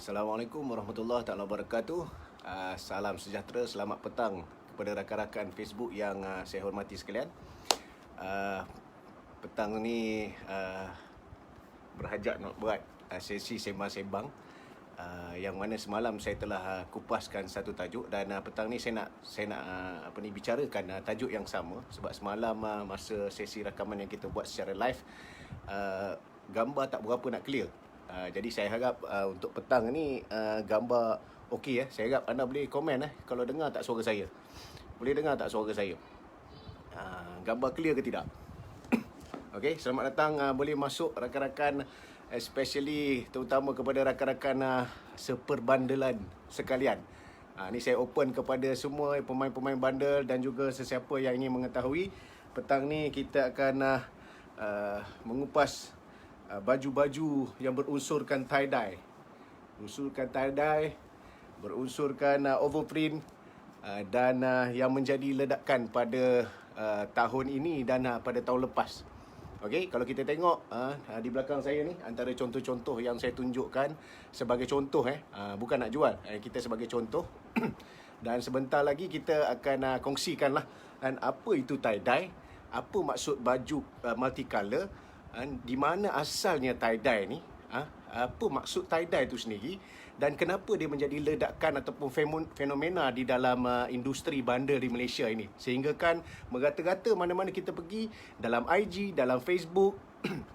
Assalamualaikum warahmatullahi taala wabarakatuh. Salam sejahtera, selamat petang kepada rakan-rakan Facebook yang saya hormati sekalian. Petang ni berhajat nak buat sesi sembang-sembang, yang mana semalam saya telah kupaskan satu tajuk, dan petang ni saya nak bicarakan tajuk yang sama, sebab semalam masa sesi rakaman yang kita buat secara live, gambar tak berapa nak clear. Jadi saya harap untuk petang ni gambar okey ya. Saya harap anda boleh komen kalau dengar tak suara saya. Boleh dengar tak suara saya? Gambar clear ke tidak? Okey, selamat datang, boleh masuk rakan-rakan, especially terutama kepada rakan-rakan seperbandelan sekalian. Ni saya open kepada semua pemain-pemain bandel dan juga sesiapa yang ingin mengetahui. Petang ni kita akan mengupas baju-baju yang berunsurkan tie-dye, berunsurkan overprint, dan yang menjadi ledakan pada tahun ini dan pada tahun lepas. Okey, kalau kita tengok di belakang saya ni, antara contoh-contoh yang saya tunjukkan sebagai contoh, bukan nak jual, kita sebagai contoh. Dan sebentar lagi kita akan kongsikanlah apa itu tie-dye, apa maksud baju multicolor, di mana asalnya tie-dye ni, apa maksud tie-dye itu sendiri, dan kenapa dia menjadi ledakan ataupun fenomena di dalam industri bandar di Malaysia ini, sehingga kan merata-rata mana-mana kita pergi, dalam IG, dalam Facebook,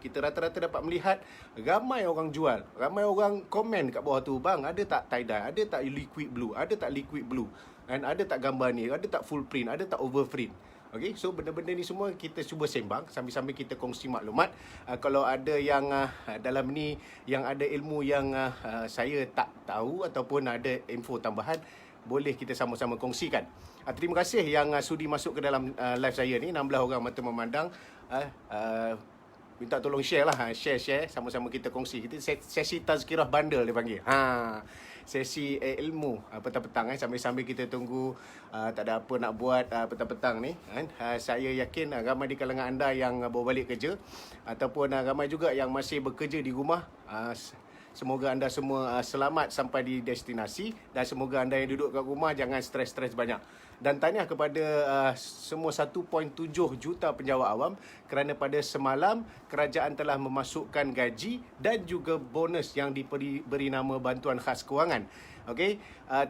kita rata-rata dapat melihat ramai orang jual, ramai orang komen kat bawah tu, bang ada tak tie-dye, ada tak liquid blue, ada tak liquid blue, dan ada tak gambar ni, ada tak full print, ada tak overprint. Okey, so benda-benda ni semua kita cuba sembang sambil-sambil kita kongsi maklumat. Kalau ada yang dalam ni yang ada ilmu yang saya tak tahu ataupun ada info tambahan, boleh kita sama-sama kongsikan. Terima kasih yang sudi masuk ke dalam live saya ni, 16 orang mata memandang. Minta tolong share lah, share sama-sama kita kongsi. Kita sesi tazkirah bandel dia panggil. Sesi ilmu petang-petang, sambil-sambil kita tunggu, tak ada apa nak buat petang-petang ni kan. Saya yakin ramai di kalangan anda yang baru balik kerja, ataupun ramai juga yang masih bekerja di rumah. Semoga anda semua selamat sampai di destinasi, dan semoga anda yang duduk kat rumah jangan stres-stres banyak. Dan tahniah kepada semua 1.7 juta penjawat awam, kerana pada semalam kerajaan telah memasukkan gaji dan juga bonus yang diberi nama bantuan khas kewangan. Okey,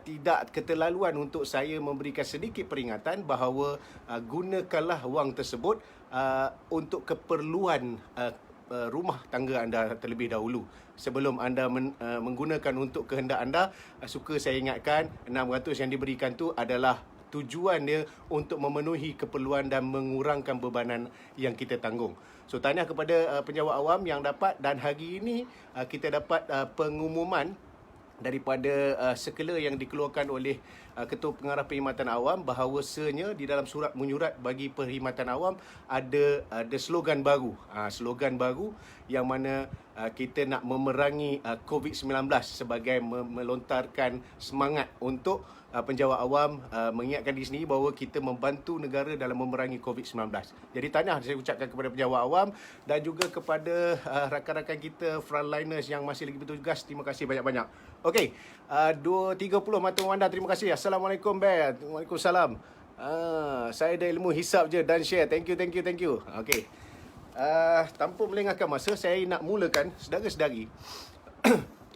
tidak keterlaluan untuk saya memberikan sedikit peringatan bahawa gunakanlah wang tersebut untuk keperluan rumah tangga anda terlebih dahulu, sebelum anda menggunakan untuk kehendak anda. Suka saya ingatkan, 600 yang diberikan tu adalah tujuan dia untuk memenuhi keperluan dan mengurangkan bebanan yang kita tanggung. So tahniah kepada penjawat awam yang dapat, dan hari ini kita dapat pengumuman daripada sekela yang dikeluarkan oleh Ketua Pengarah Perkhidmatan Awam, bahawasanya di dalam surat menyurat bagi perkhidmatan awam ada slogan baru. Slogan baru yang mana kita nak memerangi COVID-19 sebagai melontarkan semangat untuk penjawat awam, mengingatkan di sini bahawa kita membantu negara dalam memerangi COVID-19. Jadi tahniah saya ucapkan kepada penjawat awam dan juga kepada rakan-rakan kita frontliners yang masih lagi bertugas. Terima kasih banyak-banyak. Okey, 2.30 mata memandang. Terima kasih. Assalamualaikum, Ben. Waalaikumsalam. Saya ada ilmu hisap je dan share. Thank you. Okey. Tanpa melengahkan masa, saya nak mulakan, saudara-saudari.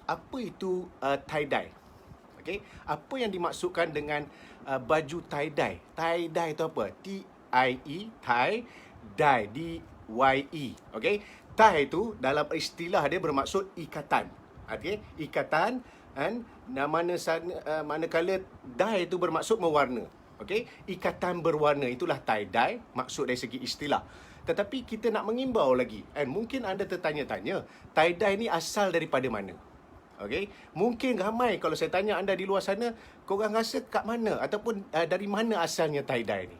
Apa itu tie-dye? Okay. Apa yang dimaksudkan dengan baju tie-dye? Tie-dye itu apa? T-I-E, tie, dye, D-Y-E. Okay. Tie itu dalam istilah dia bermaksud ikatan. Okay. Ikatan, dan manakala dye itu bermaksud mewarna. Okay. Ikatan berwarna, itulah tie-dye, maksud dari segi istilah. Tetapi kita nak mengimbau lagi, and mungkin anda tertanya-tanya, tie-dye ni asal daripada mana? Okey, mungkin ramai kalau saya tanya anda di luar sana, korang rasa kat mana ataupun dari mana asalnya tie-dye ni?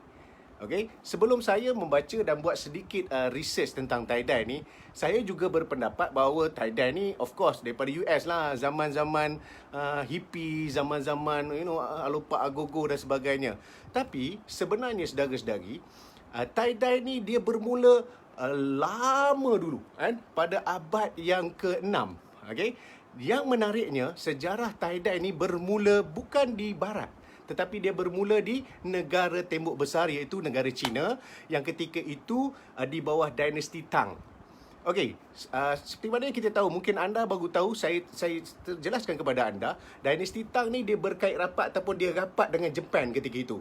Okey, sebelum saya membaca dan buat sedikit research tentang tie-dye ni, saya juga berpendapat bahawa tie-dye ni of course daripada US lah, zaman-zaman hippie, zaman-zaman Alopak Agogo dan sebagainya. Tapi sebenarnya saudara-saudari, tie-dye ni dia bermula lama dulu kan, pada abad yang ke-6. Okey, Yang menariknya, sejarah tie-dye ni bermula bukan di barat, tetapi dia bermula di negara tembok besar, iaitu negara China, yang ketika itu di bawah dinasti Tang. Okey, seperti mana yang kita tahu, mungkin anda baru tahu, saya jelaskan kepada anda, dinasti Tang ni dia berkait rapat ataupun dia rapat dengan Jepun ketika itu.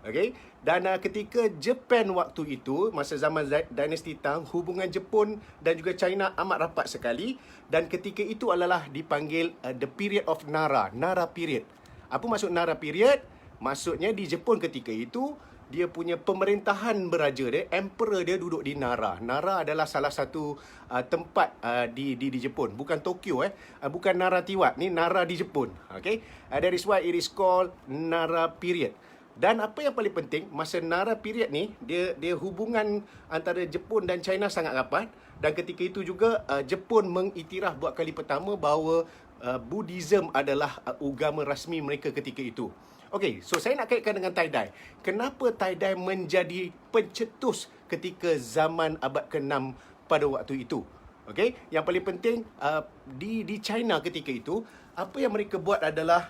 Okey, dan ketika Jepun waktu itu, masa zaman dinasti Tang, hubungan Jepun dan juga China amat rapat sekali, dan ketika itu adalah dipanggil the period of Nara period. Apa maksud Nara period? Maksudnya di Jepun ketika itu, dia punya pemerintahan beraja dia, emperor dia duduk di Nara. Nara adalah salah satu tempat di Jepun, bukan Tokyo bukan Naratiwat, ni Nara di Jepun. Okay, that is why it is called Nara period. Dan apa yang paling penting, masa Nara period ni, dia hubungan antara Jepun dan China sangat rapat, dan ketika itu juga Jepun mengiktiraf buat kali pertama bahawa Buddhism adalah agama rasmi mereka ketika itu. Okey, so saya nak kaitkan dengan tie-dye. Kenapa tie-dye menjadi pencetus ketika zaman abad ke-6 pada waktu itu? Okey, yang paling penting di China ketika itu, apa yang mereka buat adalah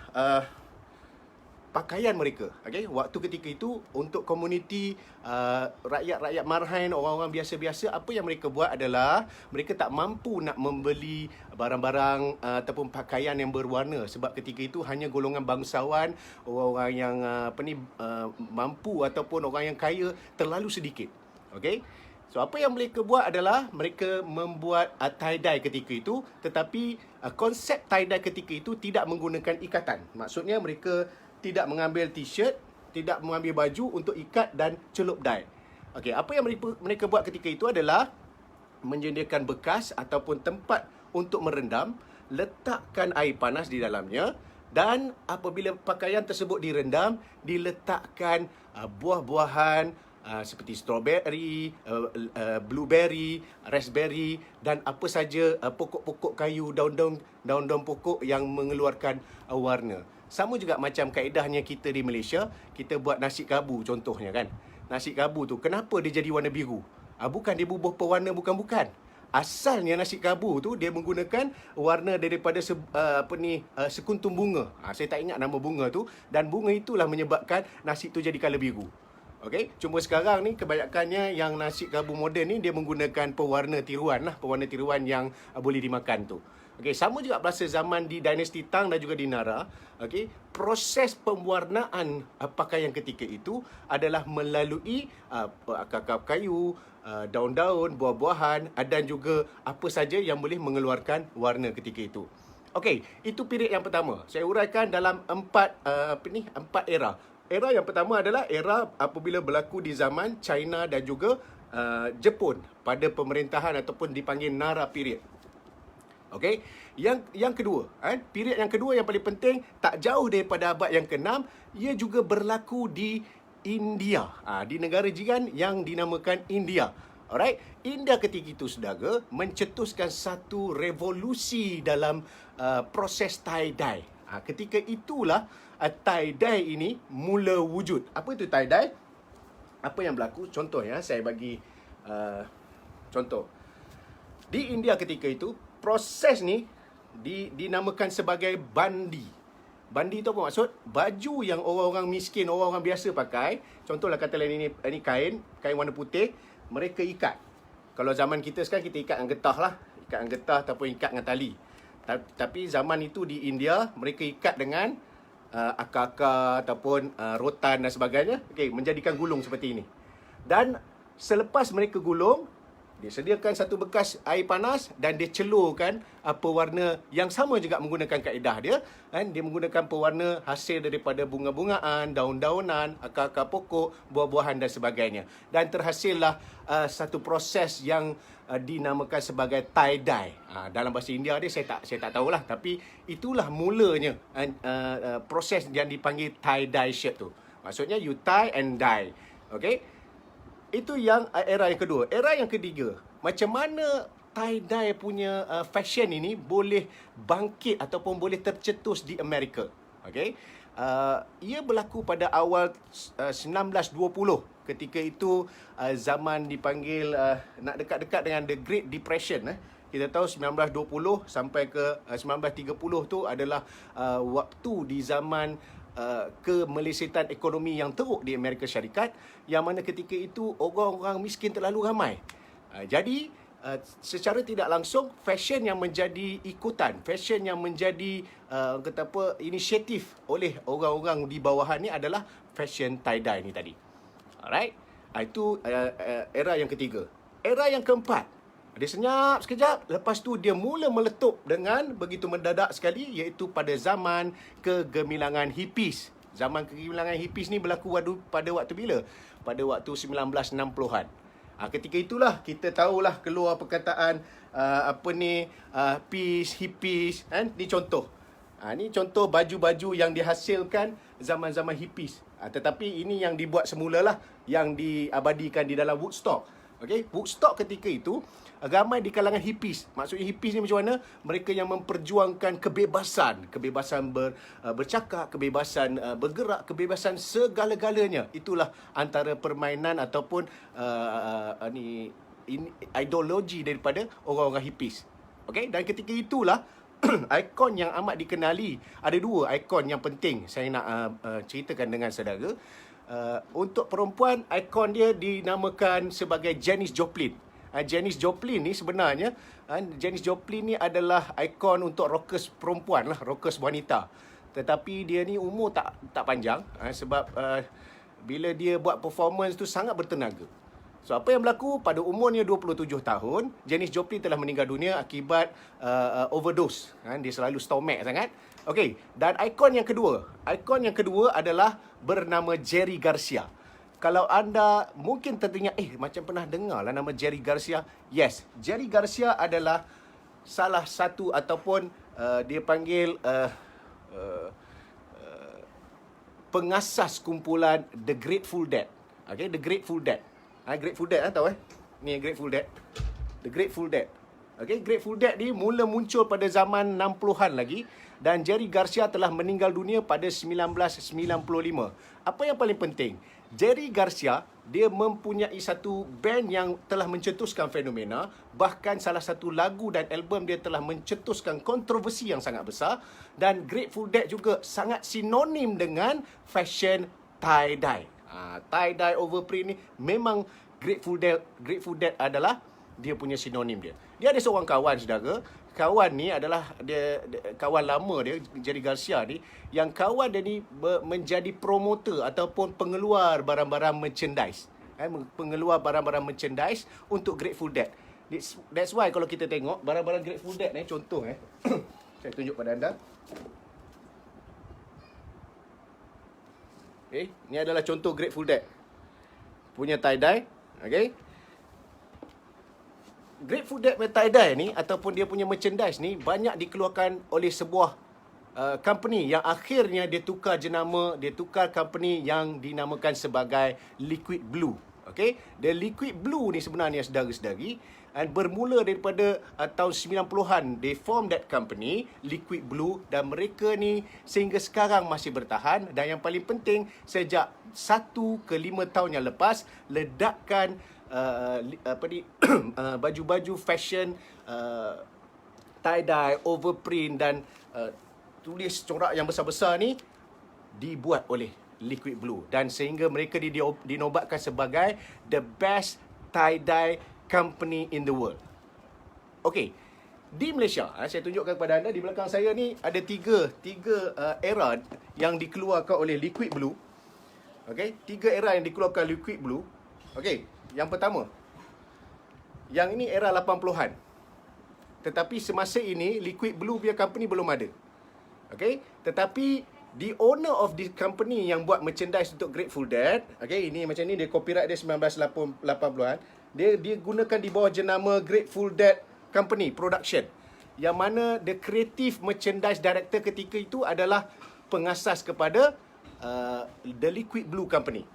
pakaian mereka. Okey, waktu ketika itu untuk komuniti rakyat-rakyat marhaen, orang-orang biasa-biasa, apa yang mereka buat adalah mereka tak mampu nak membeli barang-barang ataupun pakaian yang berwarna, sebab ketika itu hanya golongan bangsawan, orang-orang yang mampu ataupun orang yang kaya terlalu sedikit. Okey. So apa yang mereka buat adalah mereka membuat tie-dye ketika itu, tetapi konsep tie-dye ketika itu tidak menggunakan ikatan. Maksudnya mereka tidak mengambil t-shirt, tidak mengambil baju untuk ikat dan celup dye. Okey, apa yang mereka buat ketika itu adalah menyediakan bekas ataupun tempat untuk merendam, letakkan air panas di dalamnya, dan apabila pakaian tersebut direndam, diletakkan buah-buahan seperti strawberry, blueberry, raspberry, dan apa saja pokok-pokok kayu, daun-daun pokok yang mengeluarkan warna. Sama juga macam kaedahnya kita di Malaysia, kita buat nasi kabu contohnya kan. Nasi kabu tu kenapa dia jadi warna biru? Bukan dia bubuh pewarna, bukan. Asalnya nasi kabu tu dia menggunakan warna daripada sekuntum bunga. Saya tak ingat nama bunga tu, dan bunga itulah menyebabkan nasi tu jadi colour biru. Okey, cuma sekarang ni kebanyakannya yang nasi kabu moden ni dia menggunakan pewarna tiruan yang boleh dimakan tu. Okey, sama juga berasa zaman di dinasti Tang dan juga di Nara. Okey, proses pemwarnaan pakaian ketika itu adalah melalui akar-akar kayu, daun-daun, buah-buahan, dan juga apa saja yang boleh mengeluarkan warna ketika itu. Okey, itu period yang pertama. Saya uraikan dalam empat era. Era yang pertama adalah era apabila berlaku di zaman China dan juga Jepun pada pemerintahan ataupun dipanggil Nara period. Okey, yang kedua, period yang kedua yang paling penting, tak jauh daripada abad yang ke-6, ia juga berlaku di India, di negara jiran yang dinamakan India. Alright, India ketika itu saudara mencetuskan satu revolusi dalam proses tie-dye. Ketika itulah tie-dye ini mula wujud. Apa itu tie-dye? Apa yang berlaku? Contoh ya, saya bagi contoh. Di India ketika itu, proses ni dinamakan sebagai bandi. Bandi tu apa maksud? Baju yang orang-orang miskin, orang-orang biasa pakai. Contohlah kata lain ini kain warna putih, mereka ikat. Kalau zaman kita sekarang, kita ikat dengan getah lah. Ikat dengan getah ataupun ikat dengan tali. Tapi zaman itu di India, mereka ikat dengan akar-akar ataupun rotan dan sebagainya. Okey, menjadikan gulung seperti ini. Dan selepas mereka gulung, dia sediakan satu bekas air panas dan dia celurkan pewarna yang sama juga menggunakan kaedah dia. Dia menggunakan pewarna hasil daripada bunga-bungaan, daun-daunan, akar-akar pokok, buah-buahan dan sebagainya. Dan terhasillah satu proses yang dinamakan sebagai tie-dye. Dalam bahasa India dia saya tak tahulah, tapi itulah mulanya proses yang dipanggil tie-dye shirt tu. Maksudnya you tie and dye. Okey? Itu yang era yang kedua. Era yang ketiga, macam mana tie-dye punya fashion ini boleh bangkit ataupun boleh tercetus di Amerika. Okay? Ia berlaku pada awal 1920. Ketika itu zaman dipanggil nak dekat-dekat dengan The Great Depression. Kita tahu 1920 sampai ke 1930 tu adalah waktu di zaman kemelesetan ekonomi yang teruk di Amerika Syarikat, yang mana ketika itu orang-orang miskin terlalu ramai. Jadi secara tidak langsung fashion yang menjadi ikutan, fashion yang menjadi inisiatif oleh orang-orang di bawahan ni adalah fashion tie-dye ni tadi. Alright. Itu era yang ketiga. Era yang keempat, dia senyap sekejap, lepas tu dia mula meletup dengan begitu mendadak sekali, iaitu pada zaman kegemilangan hippies. Zaman kegemilangan hippies ni berlaku pada waktu bila? Pada waktu 1960-an. Ketika itulah kita tahulah keluar perkataan peace, hippies, kan? Ni contoh. Ni contoh baju-baju yang dihasilkan zaman-zaman hippies. Tetapi ini yang dibuat semula lah, yang diabadikan di dalam Woodstock. Okay? Woodstock ketika itu ramai di kalangan hippies. Maksudnya hippies ni macam mana? Mereka yang memperjuangkan kebebasan, kebebasan bercakap, kebebasan bergerak, kebebasan segala-galanya. Itulah antara permainan ataupun ideologi daripada orang-orang hippies. Okay? Dan ketika itulah ikon yang amat dikenali, ada dua ikon yang penting saya nak ceritakan dengan saudara. Untuk perempuan, ikon dia dinamakan sebagai Janis Joplin. Janis Joplin ni sebenarnya, Janis Joplin ni adalah ikon untuk rockers perempuan lah, rockers wanita. Tetapi dia ni umur tak panjang, sebab bila dia buat performance tu sangat bertenaga. So apa yang berlaku pada umurnya 27 tahun, Janis Joplin telah meninggal dunia akibat overdose. Dia selalu stomach sangat. Okey, dan ikon yang kedua adalah bernama Jerry Garcia. Kalau anda mungkin terdengar, macam pernah dengar lah nama Jerry Garcia. Yes, Jerry Garcia adalah salah satu ataupun dia panggil pengasas kumpulan The Grateful Dead. Okay, The Grateful Dead. Grateful Dead tahu Ni Grateful Dead. The Grateful Dead. Okay, Grateful Dead ni mula muncul pada zaman 60-an lagi, dan Jerry Garcia telah meninggal dunia pada 1995. Apa yang paling penting, Jerry Garcia dia mempunyai satu band yang telah mencetuskan fenomena, bahkan salah satu lagu dan album dia telah mencetuskan kontroversi yang sangat besar, dan Grateful Dead juga sangat sinonim dengan fashion tie-dye. Tie-dye overprint ni memang Grateful Dead adalah dia punya sinonim dia. Dia ada seorang kawan, saudara. Kawan ni adalah dia kawan lama dia, Jerry Garcia ni, yang kawan dia ni menjadi promoter ataupun pengeluar barang-barang merchandise. Pengeluar barang-barang merchandise untuk Grateful Dead. That's why kalau kita tengok barang-barang Grateful Dead ni, contoh saya tunjuk pada anda. Ni adalah contoh Grateful Dead punya tie-dye. Okay, Grateful Dead punya tie-dye ni ataupun dia punya merchandise ni banyak dikeluarkan oleh sebuah company yang akhirnya dia tukar jenama, dia tukar company yang dinamakan sebagai Liquid Blue. Okay, the Liquid Blue ni sebenarnya, saudara-saudari, bermula daripada tahun 90-an. They form that company, Liquid Blue, dan mereka ni sehingga sekarang masih bertahan. Dan yang paling penting, sejak 1 ke 5 tahun yang lepas, ledakkan baju-baju fashion tie-dye, overprint dan tulis corak yang besar-besar ni dibuat oleh Liquid Blue, dan sehingga mereka dinobatkan sebagai the best tie-dye company in the world. Okey, di Malaysia, saya tunjukkan kepada anda di belakang saya ni ada tiga era yang dikeluarkan oleh Liquid Blue. Okey, 3 era yang dikeluarkan Liquid Blue. Okey, yang pertama, yang ini era 80-an. Tetapi semasa ini Liquid Blue punya company belum ada. Okey, tetapi the owner of the company yang buat merchandise untuk Grateful Dead, okey, ini macam ni, dia copyright dia 1980-an. Dia gunakan di bawah jenama Grateful Dead Company Production, yang mana the creative merchandise director ketika itu adalah pengasas kepada the Liquid Blue Company.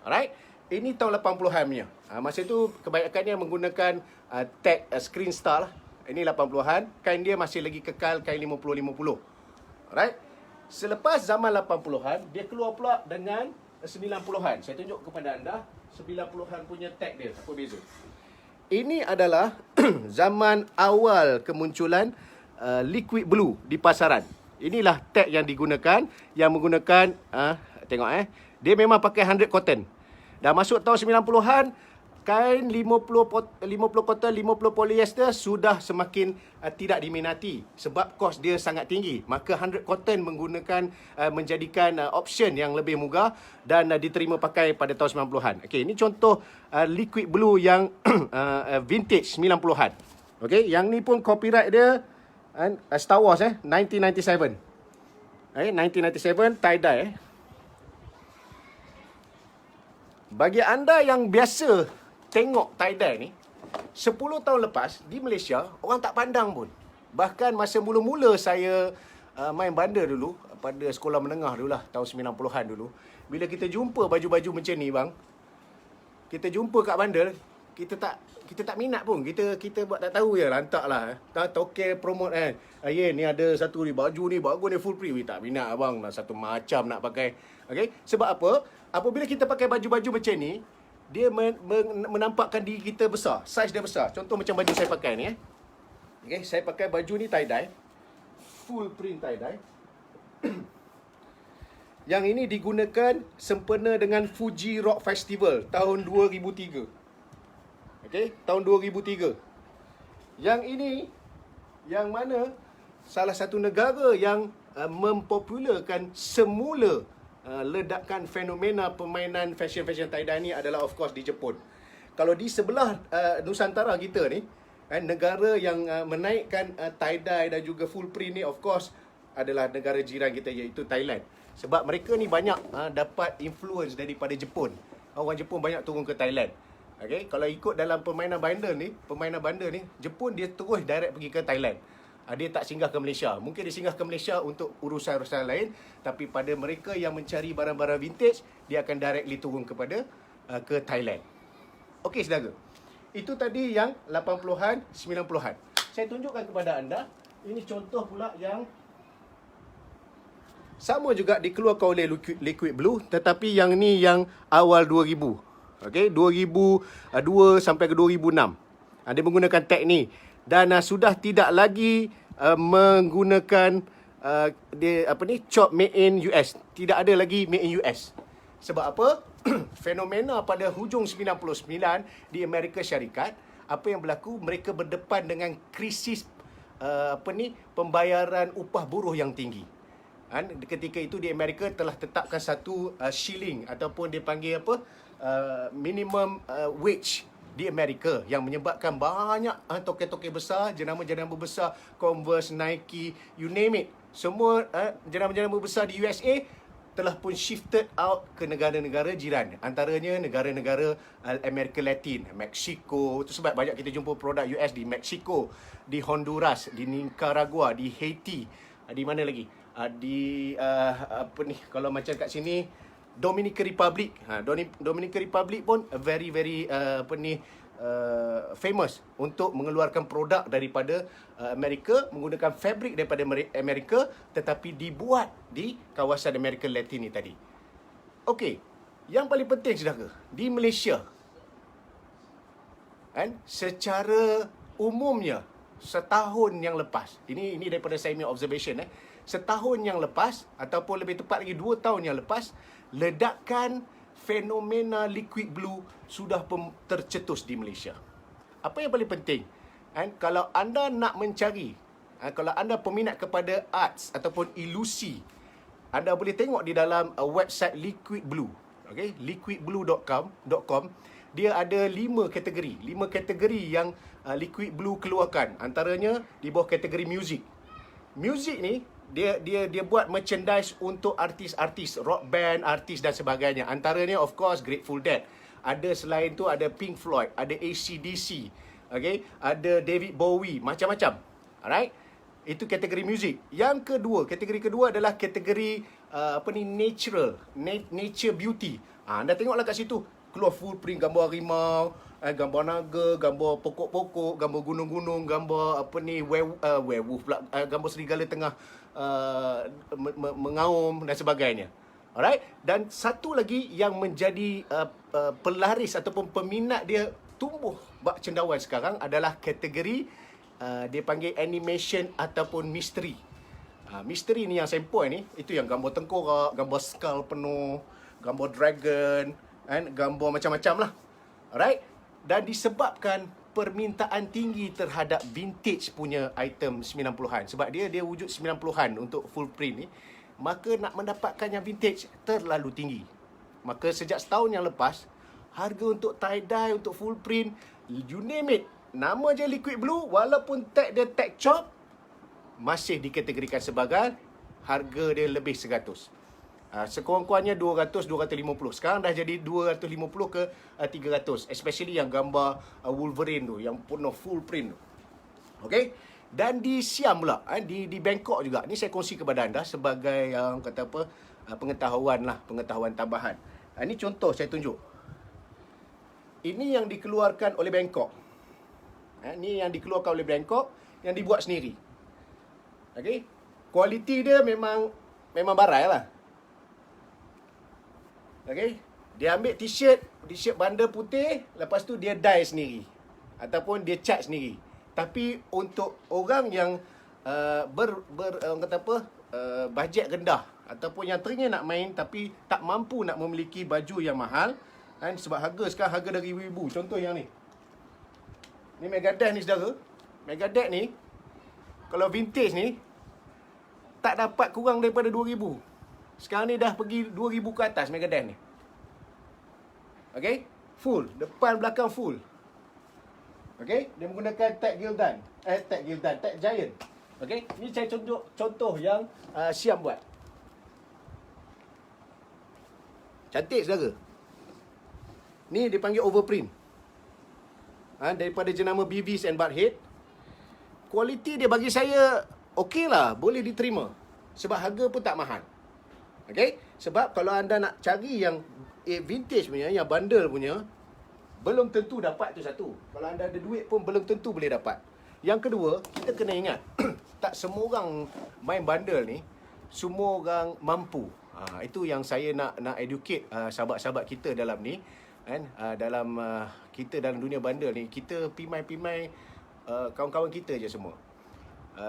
Alright, ini tahun 80-an punya. Masa itu kebanyakannya menggunakan tag Screen Star lah. Ini 80-an, kain dia masih lagi kekal kain 50-50. Alright, selepas zaman 80-an, dia keluar pula dengan 90-an. Saya tunjuk kepada anda 90-an punya tag dia, apa beza. ini adalah zaman awal kemunculan liquid blue di pasaran. Inilah tag yang digunakan, yang menggunakan tengok dia memang pakai 100 cotton. Dah masuk tahun 90-an, kain 50 cotton, 50 polyester sudah semakin tidak diminati sebab kos dia sangat tinggi. Maka 100 cotton menjadikan option yang lebih mudah dan diterima pakai pada tahun 90-an. Okey, ini contoh liquid blue yang vintage 90-an. Okey, yang ni pun copyright dia Star Wars 1997. 1997 tie-dye Bagi anda yang biasa tengok tie-dye ni, 10 tahun lepas di Malaysia orang tak pandang pun. Bahkan masa mula-mula saya main bandar dulu, pada sekolah menengah dulu lah, tahun 90-an dulu, bila kita jumpa baju-baju macam ni bang, kita jumpa kat bandar, kita tak minat pun. Kita buat tak tahu je, lantaklah. Toke promote ya ni ada satu ni baju ni bagus ni full print. Tak minat abang, nak satu macam nak pakai. Okey, sebab apa? Apabila kita pakai baju-baju macam ni, dia menampakkan diri kita besar, saiz dia besar. Contoh macam baju saya pakai ni Okey, saya pakai baju ni tie-dye, full print tie-dye. Yang ini digunakan sempena dengan Fuji Rock Festival tahun 2003. Okey, tahun 2003. Yang ini, yang mana salah satu negara yang mempopularkan semula ledakan fenomena permainan fashion tie-dye ni adalah of course di Jepun. Kalau di sebelah Nusantara kita ni, negara yang menaikkan tie-dye dan juga full print ni of course adalah negara jiran kita, iaitu Thailand. Sebab mereka ni banyak dapat influence daripada Jepun. Orang Jepun banyak turun ke Thailand. Okay, kalau ikut dalam permainan bandar ni, Jepun dia terus direct pergi ke Thailand. Dia tak singgah ke Malaysia. Mungkin dia singgah ke Malaysia untuk urusan-urusan lain, tapi pada mereka yang mencari barang-barang vintage, dia akan directly turun kepada ke Thailand. Okey saudara, itu tadi yang 80-an, 90-an. Saya tunjukkan kepada anda, ini contoh pula yang sama juga dikeluarkan oleh Liquid Blue, tetapi yang ni yang awal 2000. Okey, 2002 sampai ke 2006. Dia menggunakan tag ni dan sudah tidak lagi menggunakan chop made in US. Tidak ada lagi made in US. Sebab apa? Fenomena pada hujung 99 di Amerika Syarikat, apa yang berlaku? Mereka berdepan dengan krisis pembayaran upah buruh yang tinggi. Ketika itu di Amerika telah tetapkan satu shilling ataupun dia panggil minimum wage di Amerika, yang menyebabkan banyak toke-toke besar, jenama-jenama besar, Converse, Nike, you name it, semua jenama-jenama besar di USA telah pun shifted out ke negara-negara jiran, antaranya negara-negara Amerika Latin, Mexico. Itu sebab banyak kita jumpa produk US di Mexico, di Honduras, di Nicaragua, di Haiti, di mana lagi? Kalau macam kat sini Dominican Republic. Dominican Republic pun very famous untuk mengeluarkan produk daripada Amerika, menggunakan fabrik daripada Amerika, tetapi dibuat di kawasan Amerika Latin ni tadi. Okey, yang paling penting saudara, di Malaysia secara umumnya setahun yang lepas, ini daripada saya punya observation, setahun yang lepas ataupun lebih tepat lagi 2 tahun yang lepas, ledakan fenomena liquid blue sudah tercetus di Malaysia. Apa yang paling penting, kalau anda nak mencari, kalau anda peminat kepada arts ataupun ilusi, anda boleh tengok di dalam website Liquid Blue. Okay? liquidblue.com. Dia ada 5 kategori yang Liquid Blue keluarkan. Antaranya di bawah kategori music. Music ni dia buat merchandise untuk artis-artis, rock band, artis dan sebagainya. Antaranya of course Grateful Dead. Ada selain tu ada Pink Floyd, ada AC/DC, okay? Ada David Bowie, macam-macam. Alright? Itu kategori music. Kategori kedua adalah kategori natural, nature beauty. Anda tengoklah kat situ, keluar full print gambar harimau, gambar naga, gambar pokok-pokok, gambar gunung-gunung, gambar werewolf pula, gambar serigala tengah mengaum dan sebagainya. Alright? Dan satu lagi yang menjadi pelaris ataupun peminat dia tumbuh bak cendawan sekarang adalah kategori dia panggil animation ataupun misteri. Misteri ni yang sempoi ni, itu yang gambar tengkorak, gambar skull penuh, gambar dragon, kan, gambar macam-macam lah. Alright? Dan disebabkan permintaan tinggi terhadap vintage punya item 90-an. Sebab dia wujud 90-an untuk full print ni, maka nak mendapatkan yang vintage terlalu tinggi. Maka sejak setahun yang lepas, harga untuk tie-dye, untuk full print, you name it, nama je Liquid Blue, walaupun tag dia tag chop, masih dikategorikan sebagai harga dia lebih 100. Sekurang-kurangnya 200, 250. Sekarang dah jadi 250 ke 300. Especially yang gambar Wolverine tu, yang penuh full print tu. Okay? Dan di Siam pula, di Bangkok juga. Ni saya kongsi kepada anda sebagai kata apa, pengetahuan lah, pengetahuan tambahan. Ini contoh saya tunjuk. Ini yang dikeluarkan oleh Bangkok. Ini yang dikeluarkan oleh Bangkok, yang dibuat sendiri. Okay? Kualiti dia memang barai lah. Okay? Dia ambil t-shirt bundle putih, lepas tu dia dye sendiri. Ataupun dia cat sendiri. Tapi untuk orang yang bajet rendah, ataupun yang teringin nak main tapi tak mampu nak memiliki baju yang mahal, kan, sebab harga sekarang harga dari ribu-ribu. Contoh yang ni. Ni Megadeth ni, saudara. Megadeth ni, kalau vintage ni, tak dapat kurang daripada 2,000. Sekarang ni dah pergi 2,000 ke atas Megadeth ni. Okay? Full. Depan belakang full. Okay? Dia menggunakan tag Gildan. Tag Giant. Okay? Ni saya tunjuk contoh yang Siam buat. Cantik, saudara. Ni dipanggil overprint. Daripada jenama Beavis and Butthead. Kualiti dia bagi saya okey lah, boleh diterima. Sebab harga pun tak mahal. Okay? Sebab kalau anda nak cari yang vintage punya, yang bundle punya, belum tentu dapat tu satu. Kalau anda ada duit pun belum tentu boleh dapat. Yang kedua, kita kena ingat, tak semua orang main bundle ni, semua orang mampu. Itu yang saya nak educate sahabat-sahabat kita dalam ni. Kan? Kita dalam dunia bundle ni, kita pimai-pimai kawan-kawan kita je semua.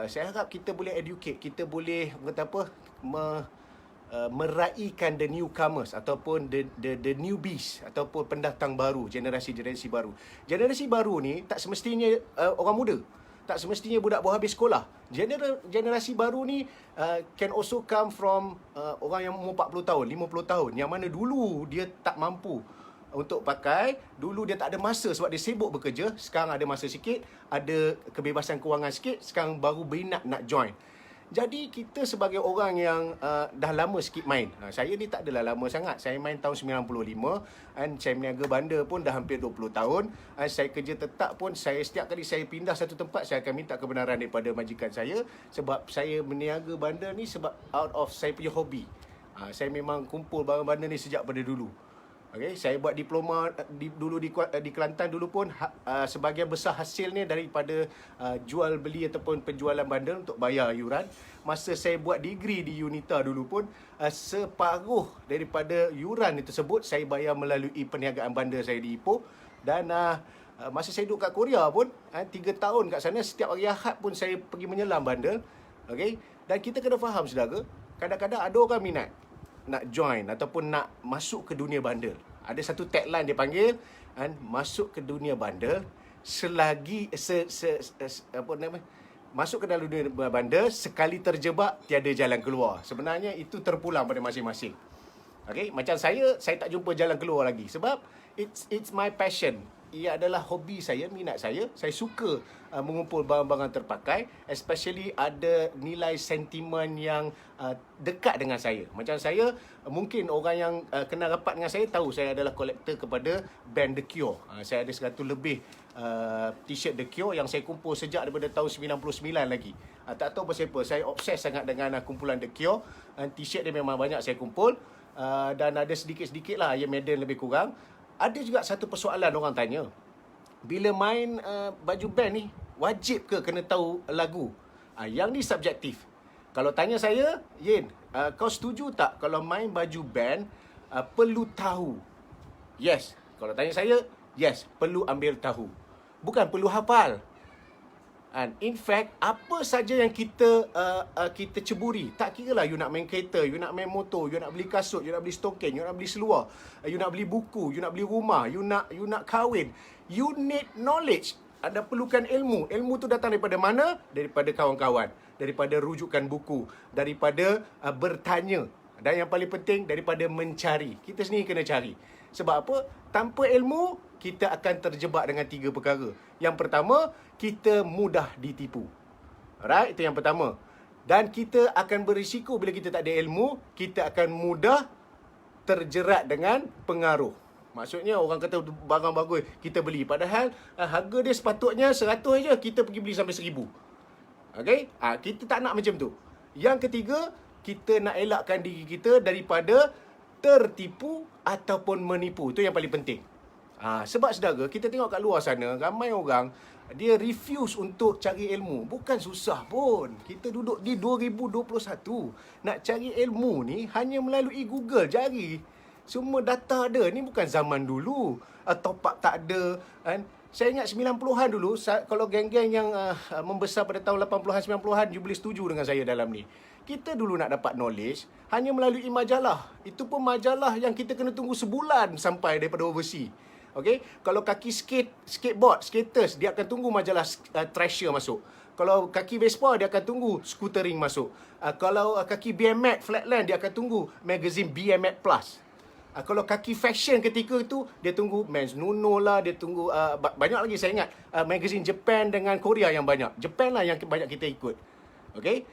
Saya harap kita boleh educate, kita boleh kata apa, meraihkan the newcomers ataupun the newbies ataupun pendatang baru, generasi baru. Generasi baru ni tak semestinya orang muda, tak semestinya budak baru habis sekolah. Generasi baru ni can also come from orang yang umur 40 tahun, 50 tahun, yang mana dulu dia tak mampu untuk pakai, dulu dia tak ada masa sebab dia sibuk bekerja, sekarang ada masa sikit, ada kebebasan kewangan sikit, sekarang baru berminat nak join. Jadi kita sebagai orang yang dah lama sikit main, saya ni tak adalah lama sangat, saya main tahun 95, dan saya meniaga bandar pun dah hampir 20 tahun, saya kerja tetap pun, setiap kali saya pindah satu tempat, saya akan minta kebenaran daripada majikan saya, sebab saya meniaga bandar ni sebab out of saya punya hobi. Saya memang kumpul barang bandar ni sejak pada dulu. Okay, saya buat diploma dulu di Kelantan dulu pun, sebahagian besar hasilnya daripada jual beli ataupun penjualan bandar untuk bayar yuran. Masa saya buat degree di UNITA dulu pun, separuh daripada yuran tersebut saya bayar melalui perniagaan bandar saya di Ipoh. Dan masa saya duduk kat Korea pun, 3 tahun kat sana, setiap hari Ahad pun saya pergi menyelam bandar. Okay? Dan kita kena faham, saudara, kadang-kadang ada orang minat nak join ataupun nak masuk ke dunia bandar. Ada satu tagline dia panggil, masuk ke dunia bandar selagi masuk ke dalam dunia bandar, sekali terjebak tiada jalan keluar. Sebenarnya itu terpulang pada masing-masing. Okay? Macam saya tak jumpa jalan keluar lagi sebab it's my passion. Ia adalah hobi saya, minat saya. Saya suka mengumpul barang-barang terpakai, especially ada nilai sentimen yang dekat dengan saya. Macam saya, mungkin orang yang kenal rapat dengan saya tahu saya adalah kolektor kepada band The Cure. Saya ada 100 lebih t-shirt The Cure yang saya kumpul sejak daripada tahun 99 lagi. Tak tahu pasal apa, saya obses sangat dengan kumpulan The Cure. T-shirt dia memang banyak saya kumpul, dan ada sedikit-sedikit lah yang medal lebih kurang. Ada juga satu persoalan orang tanya, bila main baju band ni, wajib ke kena tahu lagu? Yang ni subjektif. Kalau tanya saya, Yin, kau setuju tak kalau main baju band perlu tahu? Yes. Kalau tanya saya, Yes, perlu ambil tahu. Bukan perlu hafal. And in fact, apa saja yang kita ceburi, tak kira lah you nak main kereta, you nak main motor, you nak beli kasut, you nak beli stokin, you nak beli seluar, you nak beli buku, you nak beli rumah, you nak kahwin. You need knowledge. Anda perlukan ilmu. Ilmu tu datang daripada mana? Daripada kawan-kawan, daripada rujukan buku, daripada bertanya. Dan yang paling penting, daripada mencari. Kita sendiri kena cari. Sebab apa? Tanpa ilmu, kita akan terjebak dengan 3 perkara. Yang pertama, kita mudah ditipu. Alright, itu yang pertama. Dan kita akan berisiko bila kita tak ada ilmu, kita akan mudah terjerat dengan pengaruh. Maksudnya orang kata barang bagus, kita beli. Padahal harga dia sepatutnya 100 je, kita pergi beli sampai 1000. Okay? Kita tak nak macam tu. Yang ketiga, kita nak elakkan diri kita daripada tertipu ataupun menipu. Itu yang paling penting. Sebab saudara, kita tengok kat luar sana, ramai orang, dia refuse untuk cari ilmu. Bukan susah pun. Kita duduk di 2021. Nak cari ilmu ni hanya melalui Google, jari. Semua data ada. Ni bukan zaman dulu. Top up tak ada. Kan? Saya ingat 90-an dulu, kalau geng-geng yang membesar pada tahun 80-an, 90-an, you boleh setuju dengan saya dalam ni. Kita dulu nak dapat knowledge hanya melalui majalah. Itu pun majalah yang kita kena tunggu sebulan sampai daripada overseas. Okay? Kalau kaki skateboard, skaters, dia akan tunggu majalah Thrasher masuk. Kalau kaki Vespa, dia akan tunggu scootering masuk. Kalau kaki BMX Flatland, dia akan tunggu magazine BMX Plus. Kalau kaki fashion ketika itu, dia tunggu Men's Nuno lah, dia tunggu banyak lagi saya ingat. Magazine Japan dengan Korea yang banyak. Japan lah yang banyak kita ikut. Okay?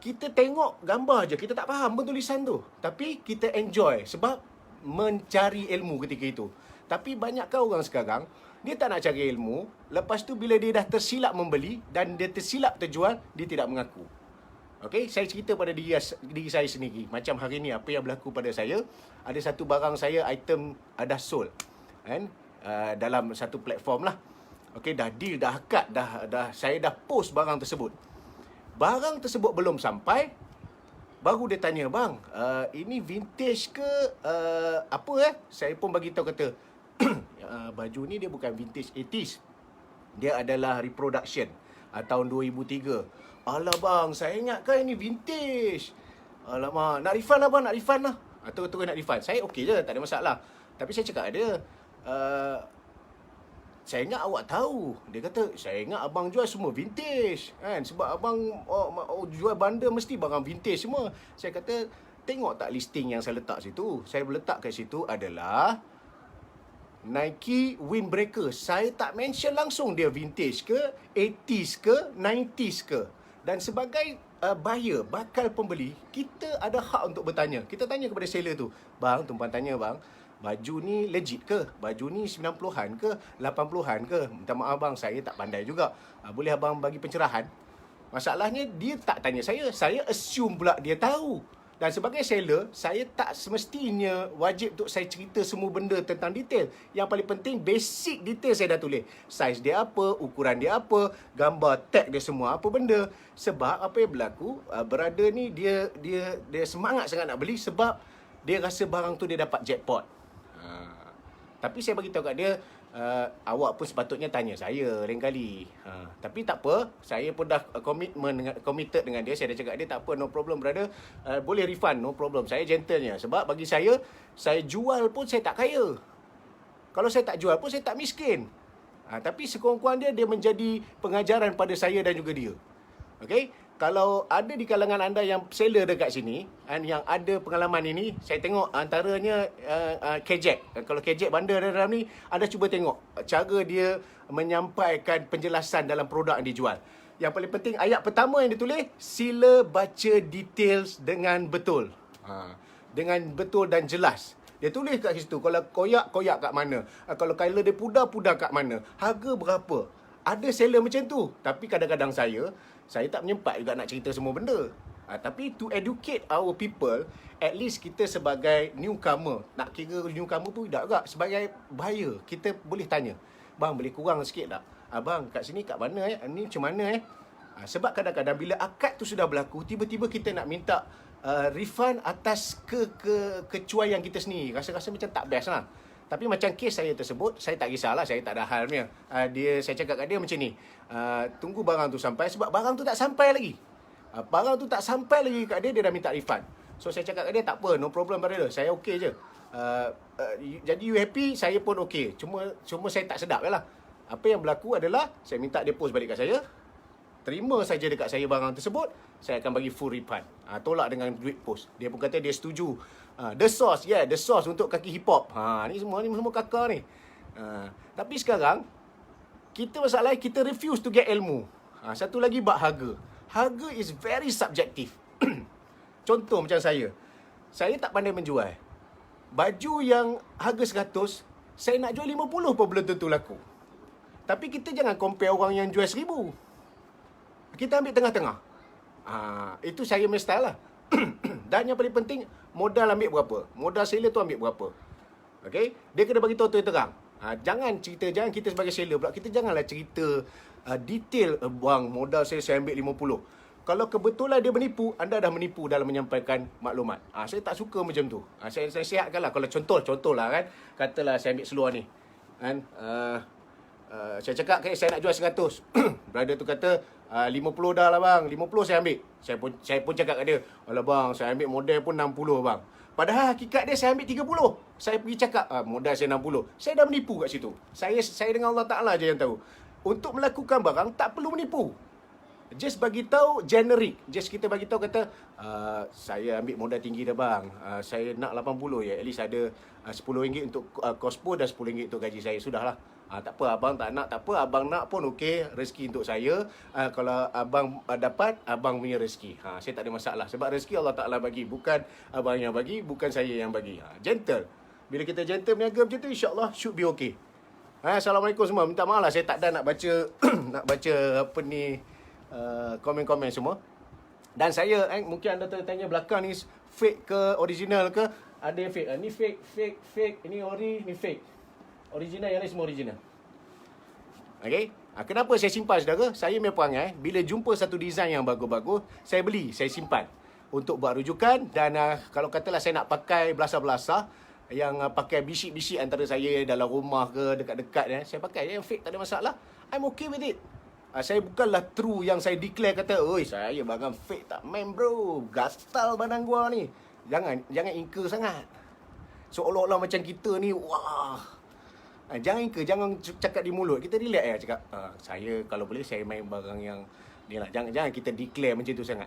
Kita tengok gambar je, kita tak faham pun tulisan tu. Tapi kita enjoy sebab mencari ilmu ketika itu. Tapi banyakkah orang sekarang, dia tak nak cari ilmu, lepas tu bila dia dah tersilap membeli dan dia tersilap terjual, dia tidak mengaku. Okay, saya cerita pada diri saya sendiri. Macam hari ni, apa yang berlaku pada saya, ada satu barang saya, item dah sold. Kan? Dalam satu platform lah. Okay, dah deal, dah akad, saya dah post barang tersebut. Barang tersebut belum sampai, baru dia tanya, bang, ini vintage ke apa Saya pun bagi tahu kata, baju ni dia bukan vintage 80s. Dia adalah reproduction tahun 2003. Alah bang, saya ingatkan ini vintage. Alamak, nak refund lah bang, nak refund lah. Terus nak refund. Saya okey je, tak ada masalah. Tapi saya cakap ada, saya ingat awak tahu. Dia kata, saya ingat abang jual semua vintage kan? Sebab abang jual bundle mesti barang vintage semua. Saya kata, tengok tak listing yang saya letak situ. Saya letak kat situ adalah Nike Windbreaker. Saya tak mention langsung dia vintage ke, 80s ke, 90s ke. Dan sebagai buyer, bakal pembeli, kita ada hak untuk bertanya. Kita tanya kepada seller tu, bang, tumpang tanya bang, baju ni legit ke? Baju ni 90-an ke? 80-an ke? Minta maaf bang, saya tak pandai juga. Boleh abang bagi pencerahan? Masalahnya, dia tak tanya saya. Saya assume pula dia tahu. Dan sebagai seller, saya tak semestinya wajib untuk saya cerita semua benda tentang detail. Yang paling penting, basic detail saya dah tulis. Saiz dia apa, ukuran dia apa, gambar tag dia semua apa benda. Sebab apa yang berlaku, brother ni dia semangat sangat nak beli sebab dia rasa barang tu dia dapat jackpot. Tapi saya bagi tahu kat dia, awak pun sepatutnya tanya saya lain kali. Tapi tak apa, saya pun dah committed dengan dia. Saya dah cakap dia, tak apa, no problem brother, boleh refund, no problem. Saya gentlenya. Sebab bagi saya jual pun saya tak kaya. Kalau saya tak jual pun saya tak miskin. Tapi sekurang-kurangnya dia menjadi pengajaran pada saya dan juga dia. Okay? Kalau ada di kalangan anda yang seller dekat sini yang ada pengalaman ini, saya tengok antaranya Kejek. Kalau Kejek bandar dalam ni, anda cuba tengok cara dia menyampaikan penjelasan dalam produk yang dijual. Yang paling penting, ayat pertama yang ditulis, sila baca details dengan betul. Dengan betul dan jelas. Dia tulis kat situ, kalau koyak kat mana. Kalau color dia pudar kat mana. Harga berapa. Ada seller macam tu. Tapi kadang-kadang saya tak menyempat juga nak cerita semua benda. Tapi to educate our people, at least kita sebagai newcomer, nak kira newcomer pun tidak juga, sebagai buyer, kita boleh tanya, bang boleh kurang sikit tak? Abang kat sini kat mana ni macam mana Sebab kadang-kadang bila akad tu sudah berlaku, tiba-tiba kita nak minta refund atas kecuaian kita sendiri. Rasa-rasa macam tak best lah. Tapi macam kes saya tersebut, saya tak kisahlah, saya tak ada hal punya. Saya cakap kat dia macam ni, tunggu barang tu sampai, sebab barang tu tak sampai lagi. Barang tu tak sampai lagi kat dia, dia dah minta refund. So saya cakap kat dia, tak apa, no problem brother, saya okey je. Jadi you happy, saya pun okey. Cuma saya tak sedap je lah. Apa yang berlaku adalah, saya minta dia post balik kat saya, terima saja dekat saya barang tersebut, saya akan bagi full refund. Tolak dengan duit post. Dia pun kata dia setuju. The sauce, the sauce untuk kaki hip hop. Ni semua kakak ni. Tapi sekarang kita masalah kita refuse to get ilmu. Satu lagi bab harga. Harga is very subjective. Contoh macam saya tak pandai menjual. Baju yang harga 100, saya nak jual 50 pun belum tentu laku. Tapi kita jangan compare orang yang jual 1000. Kita ambil tengah-tengah. Itu saya punya style lah. Dan yang paling penting, modal ambil berapa. Modal seller tu ambil berapa. Okay? Dia kena bagi tahu terang. Jangan kita sebagai seller pula, kita janganlah cerita detail, bang, modal saya ambil 50. Kalau kebetulan dia menipu, anda dah menipu dalam menyampaikan maklumat. Saya tak suka macam tu. Saya sihatkan lah. Kalau contoh lah kan, katalah saya ambil seluar ni. Kan? Saya cakap, saya nak jual 100. Brother tu kata, 50 dah lah bang, 50 saya ambil. Saya pun cakap kat dia, alah bang, saya ambil modal pun 60 bang. Padahal hakikat dia saya ambil 30. Saya pergi cakap, modal saya 60. Saya dah menipu kat situ. Saya dengan Allah Ta'ala je yang tahu. Untuk melakukan barang, tak perlu menipu. Just bagi tahu generic. Just kita bagi tahu kata, saya ambil modal tinggi dah bang. Saya nak 80 ya. At least ada RM10 untuk kospo dan RM10 untuk gaji saya. Sudahlah. Tak apa, abang tak nak, tak apa. Abang nak pun okey, rezeki untuk saya. Kalau abang dapat, abang punya rezeki. Saya tak ada masalah. Sebab rezeki Allah Ta'ala bagi. Bukan abang yang bagi, bukan saya yang bagi. Gentle. Bila kita gentle berniaga macam tu, insyaAllah should be okay. Assalamualaikum semua. Minta maaf lah, saya tak ada nak baca nak baca apa ni, komen-komen semua. Dan saya, mungkin anda tanya belakang ni fake ke original ke? Ada yang fake. Ni fake. Ini ori, ni fake. Original, yang ni semua original. Okay? Kenapa saya simpan, saudara? Saya punya perangai, bila jumpa satu design yang bagus-bagus, saya beli, saya simpan untuk buat rujukan. Dan kalau katalah saya nak pakai belasah-belasah, yang pakai bisik-bisik antara saya dalam rumah ke, dekat-dekat, saya pakai. Yang fake tak ada masalah. I'm okay with it. Saya bukanlah true yang saya declare kata, oi, saya barang fake tak main bro, gatal badan gua ni. Jangan ingker sangat. Seolah-olah macam kita ni, wah. Jangan cakap di mulut. Kita relax cakap, saya kalau boleh saya main barang yang ni lah. Jangan kita declare macam tu sangat.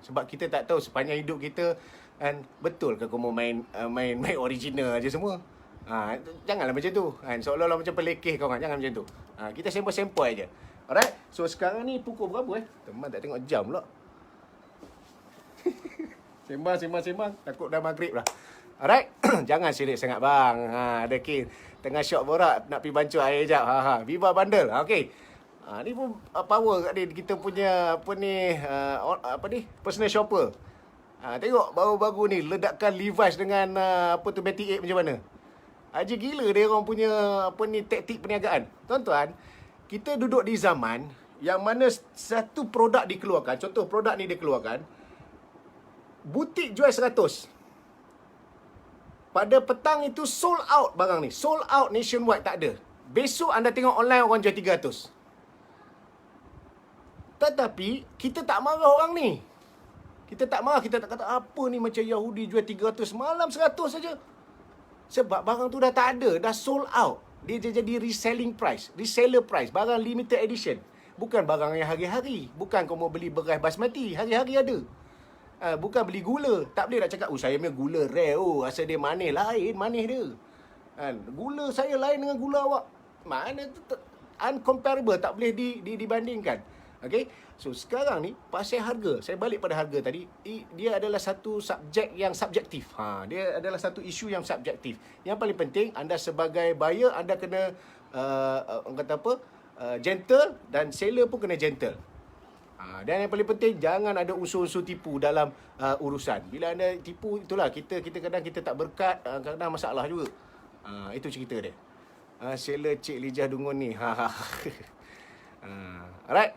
Sebab kita tak tahu sepanjang hidup kita, kan, betul ke kau mau main original aja semua. Janganlah macam tu. Seolah-olah macam pelekeh kau kan. Jangan macam tu. Kita sempoi-sempoi aja. Alright. So sekarang ni pukul berapa Teman tak tengok jam pula. Sembang. Takut dah maghrib lah. Alright. Jangan serius sangat bang. Ada tengah syok borak nak pergi bancuh air jap. Viva bundle. Okey. Ni pun power kat dia, kita punya personal shopper. Tengok baru-baru ni ledakkan Levi's dengan Betty 8 macam mana. Aja gila dia orang punya taktik perniagaan. Tuan-tuan, kita duduk di zaman yang mana satu produk dikeluarkan, contoh produk ni dikeluarkan, butik jual 100. Pada petang itu sold out barang ni. Sold out nationwide, tak ada. Besok anda tengok online orang jual 300. Tetapi kita tak marah orang ni. Kita tak marah, kita tak kata apa ni macam Yahudi jual 300, malam 100 saja. Sebab barang tu dah tak ada, dah sold out. Dia jadi reselling price, reseller price, barang limited edition. Bukan barang yang hari-hari. Bukan kau mau beli beras basmati, hari-hari ada. Bukan beli gula. Tak boleh nak cakap, saya punya gula rare, asal dia manis. Lain manis dia. Gula saya lain dengan gula awak. Mana tu uncomparable, tak boleh dibandingkan. Okay? So sekarang ni pasal harga. Saya balik pada harga tadi. Dia adalah satu subjek yang subjektif. Dia adalah satu isu yang subjektif. Yang paling penting, anda sebagai buyer, anda kena gentle, dan seller pun kena gentle. Dan yang paling penting, jangan ada unsur-unsur tipu dalam urusan. Bila anda tipu, itulah kita kadang kita tak berkat, kadang masalah juga. Itu cerita dia. Seller Cik Lijah Dungun ni. Alright.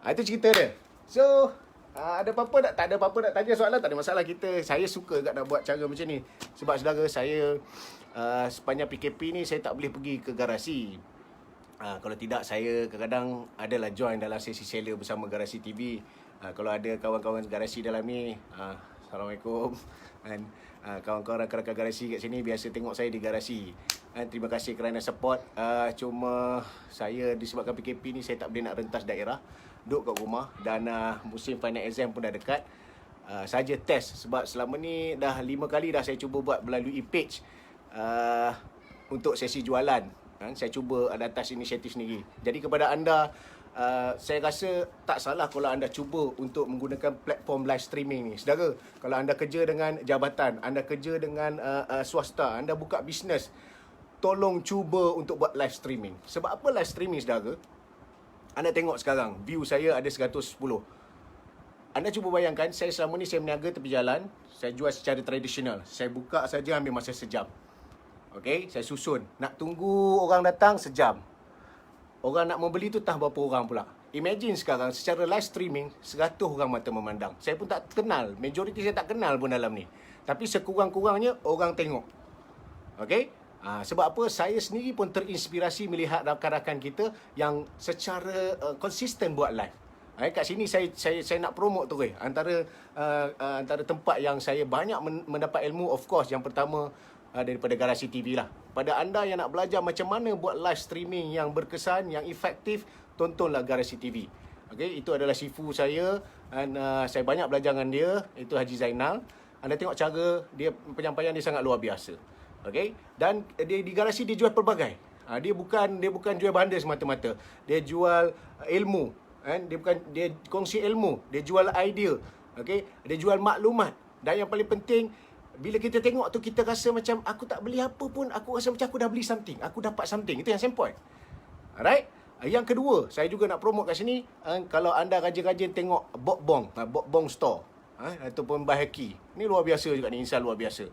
Itu cerita dia. So, ada apa-apa tak ada apa-apa nak tanya soalan, tak ada masalah. Saya suka juga nak buat cara macam ni. Sebab saudara, saya sepanjang PKP ni saya tak boleh pergi ke garasi. Kalau tidak, saya kadang-kadang adalah join dalam sesi seller bersama Garasi TV. Kalau ada kawan-kawan garasi dalam ni, Assalamualaikum. Dan kawan-kawan rakan-rakan garasi kat sini biasa tengok saya di garasi. Terima kasih kerana support. Cuma saya disebabkan PKP ni saya tak boleh nak rentas daerah, duduk kat rumah. Dan musim final exam pun dah dekat. Saja test sebab selama ni dah 5 kali dah saya cuba buat melalui page untuk sesi jualan. Saya cuba atas inisiatif sendiri. Jadi kepada anda, saya rasa tak salah kalau anda cuba untuk menggunakan platform live streaming ni. Saudara, kalau anda kerja dengan jabatan, anda kerja dengan swasta, anda buka bisnes, tolong cuba untuk buat live streaming. Sebab apa live streaming, saudara? Anda tengok sekarang, view saya ada 110. Anda cuba bayangkan, saya selama ni saya berniaga tepi jalan, saya jual secara tradisional. Saya buka saja ambil masa sejam. Okey, saya susun. Nak tunggu orang datang sejam. Orang nak membeli tu tak berapa orang pula. Imagine sekarang secara live streaming 100 orang mata memandang. Saya pun tak kenal, majoriti saya tak kenal pun dalam ni. Tapi sekurang-kurangnya orang tengok. Okey? Sebab apa? Saya sendiri pun terinspirasi melihat rakan-rakan kita yang secara konsisten buat live. Kat sini saya nak promote tu antara tempat yang saya banyak mendapat ilmu, of course yang pertama daripada Garasi TV lah. Pada anda yang nak belajar macam mana buat live streaming yang berkesan, yang efektif, tontonlah Garasi TV. Okay, itu adalah sifu saya dan saya banyak belajar dengan dia, itu Haji Zainal. Anda tengok cara dia, penyampaian dia sangat luar biasa. Okay, dan dia di Garasi dia jual pelbagai. Dia bukan jual benda semata-mata. Dia jual ilmu. Dia kongsi ilmu, dia jual idea, okey, dia jual maklumat. Dan yang paling penting, bila kita tengok tu kita rasa macam aku tak beli apa pun, aku rasa macam aku dah beli something, aku dapat something. Itu yang sempoi. Alright? Yang kedua, saya juga nak promote kat sini, kalau anda rajin-rajin tengok Bokbong Store, ataupun Bahaki. Ni luar biasa juga ni, insan luar biasa.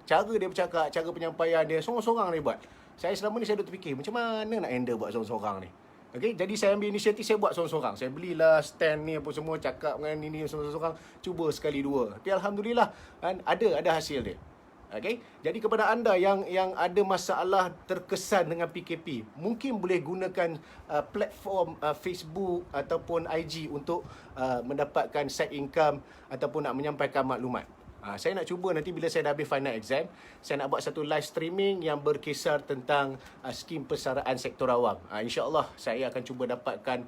Cara dia bercakap, cara penyampaian dia, sorang-sorang dia buat. Saya selama ni saya duk terfikir, macam mana nak handle buat sorang-sorang ni. Okay, jadi saya ambil inisiatif, saya buat sorang-sorang. Saya belilah stand ni apa semua, cakap dengan ini sorang-sorang, cuba sekali dua. Tapi alhamdulillah ada hasil dia. Okay, jadi kepada anda yang ada masalah terkesan dengan PKP, mungkin boleh gunakan platform Facebook ataupun IG untuk mendapatkan side income ataupun nak menyampaikan maklumat. Saya nak cuba nanti bila saya dah habis final exam, saya nak buat satu live streaming yang berkisar tentang skim persaraan sektor awam. InsyaAllah saya akan cuba dapatkan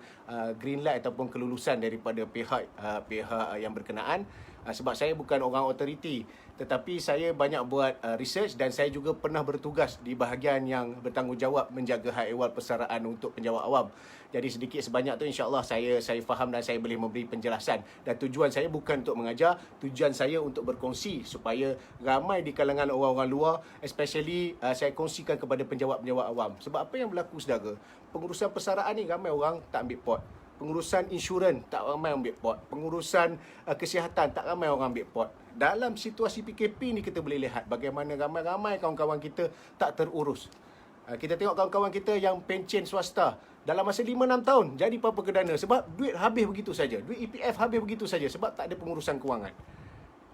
green light ataupun kelulusan daripada pihak yang berkenaan. Sebab saya bukan orang authority, tetapi saya banyak buat research dan saya juga pernah bertugas di bahagian yang bertanggungjawab menjaga hak ehwal persaraan untuk penjawat awam. Jadi sedikit sebanyak tu insya-Allah saya faham dan saya boleh memberi penjelasan. Dan tujuan saya bukan untuk mengajar, tujuan saya untuk berkongsi supaya ramai di kalangan orang-orang luar, especially saya kongsikan kepada penjawat-penjawat awam. Sebab apa yang berlaku, saudara? Pengurusan persaraan ni ramai orang tak ambil pot. Pengurusan insurans tak ramai ambil pot. Pengurusan kesihatan tak ramai orang ambil pot. Dalam situasi PKP ni kita boleh lihat bagaimana ramai-ramai kawan-kawan kita tak terurus. Kita tengok kawan-kawan kita yang pencen swasta dalam masa 5-6 tahun jadi apa kedana sebab duit habis begitu saja. Duit EPF habis begitu saja sebab tak ada pengurusan kewangan.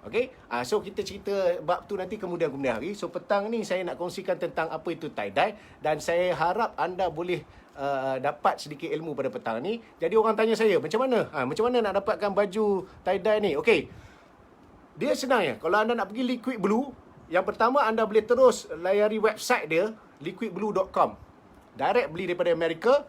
Okey, so kita cerita bab tu nanti kemudian hari. So petang ni saya nak kongsikan tentang apa itu tie-dye dan saya harap anda boleh dapat sedikit ilmu pada petang ni. Jadi orang tanya saya, macam mana nak dapatkan baju tie-dye ni? Okey, dia senang ya. Kalau anda nak pergi Liquid Blue, yang pertama anda boleh terus layari website dia, liquidblue.com. Direct beli daripada Amerika,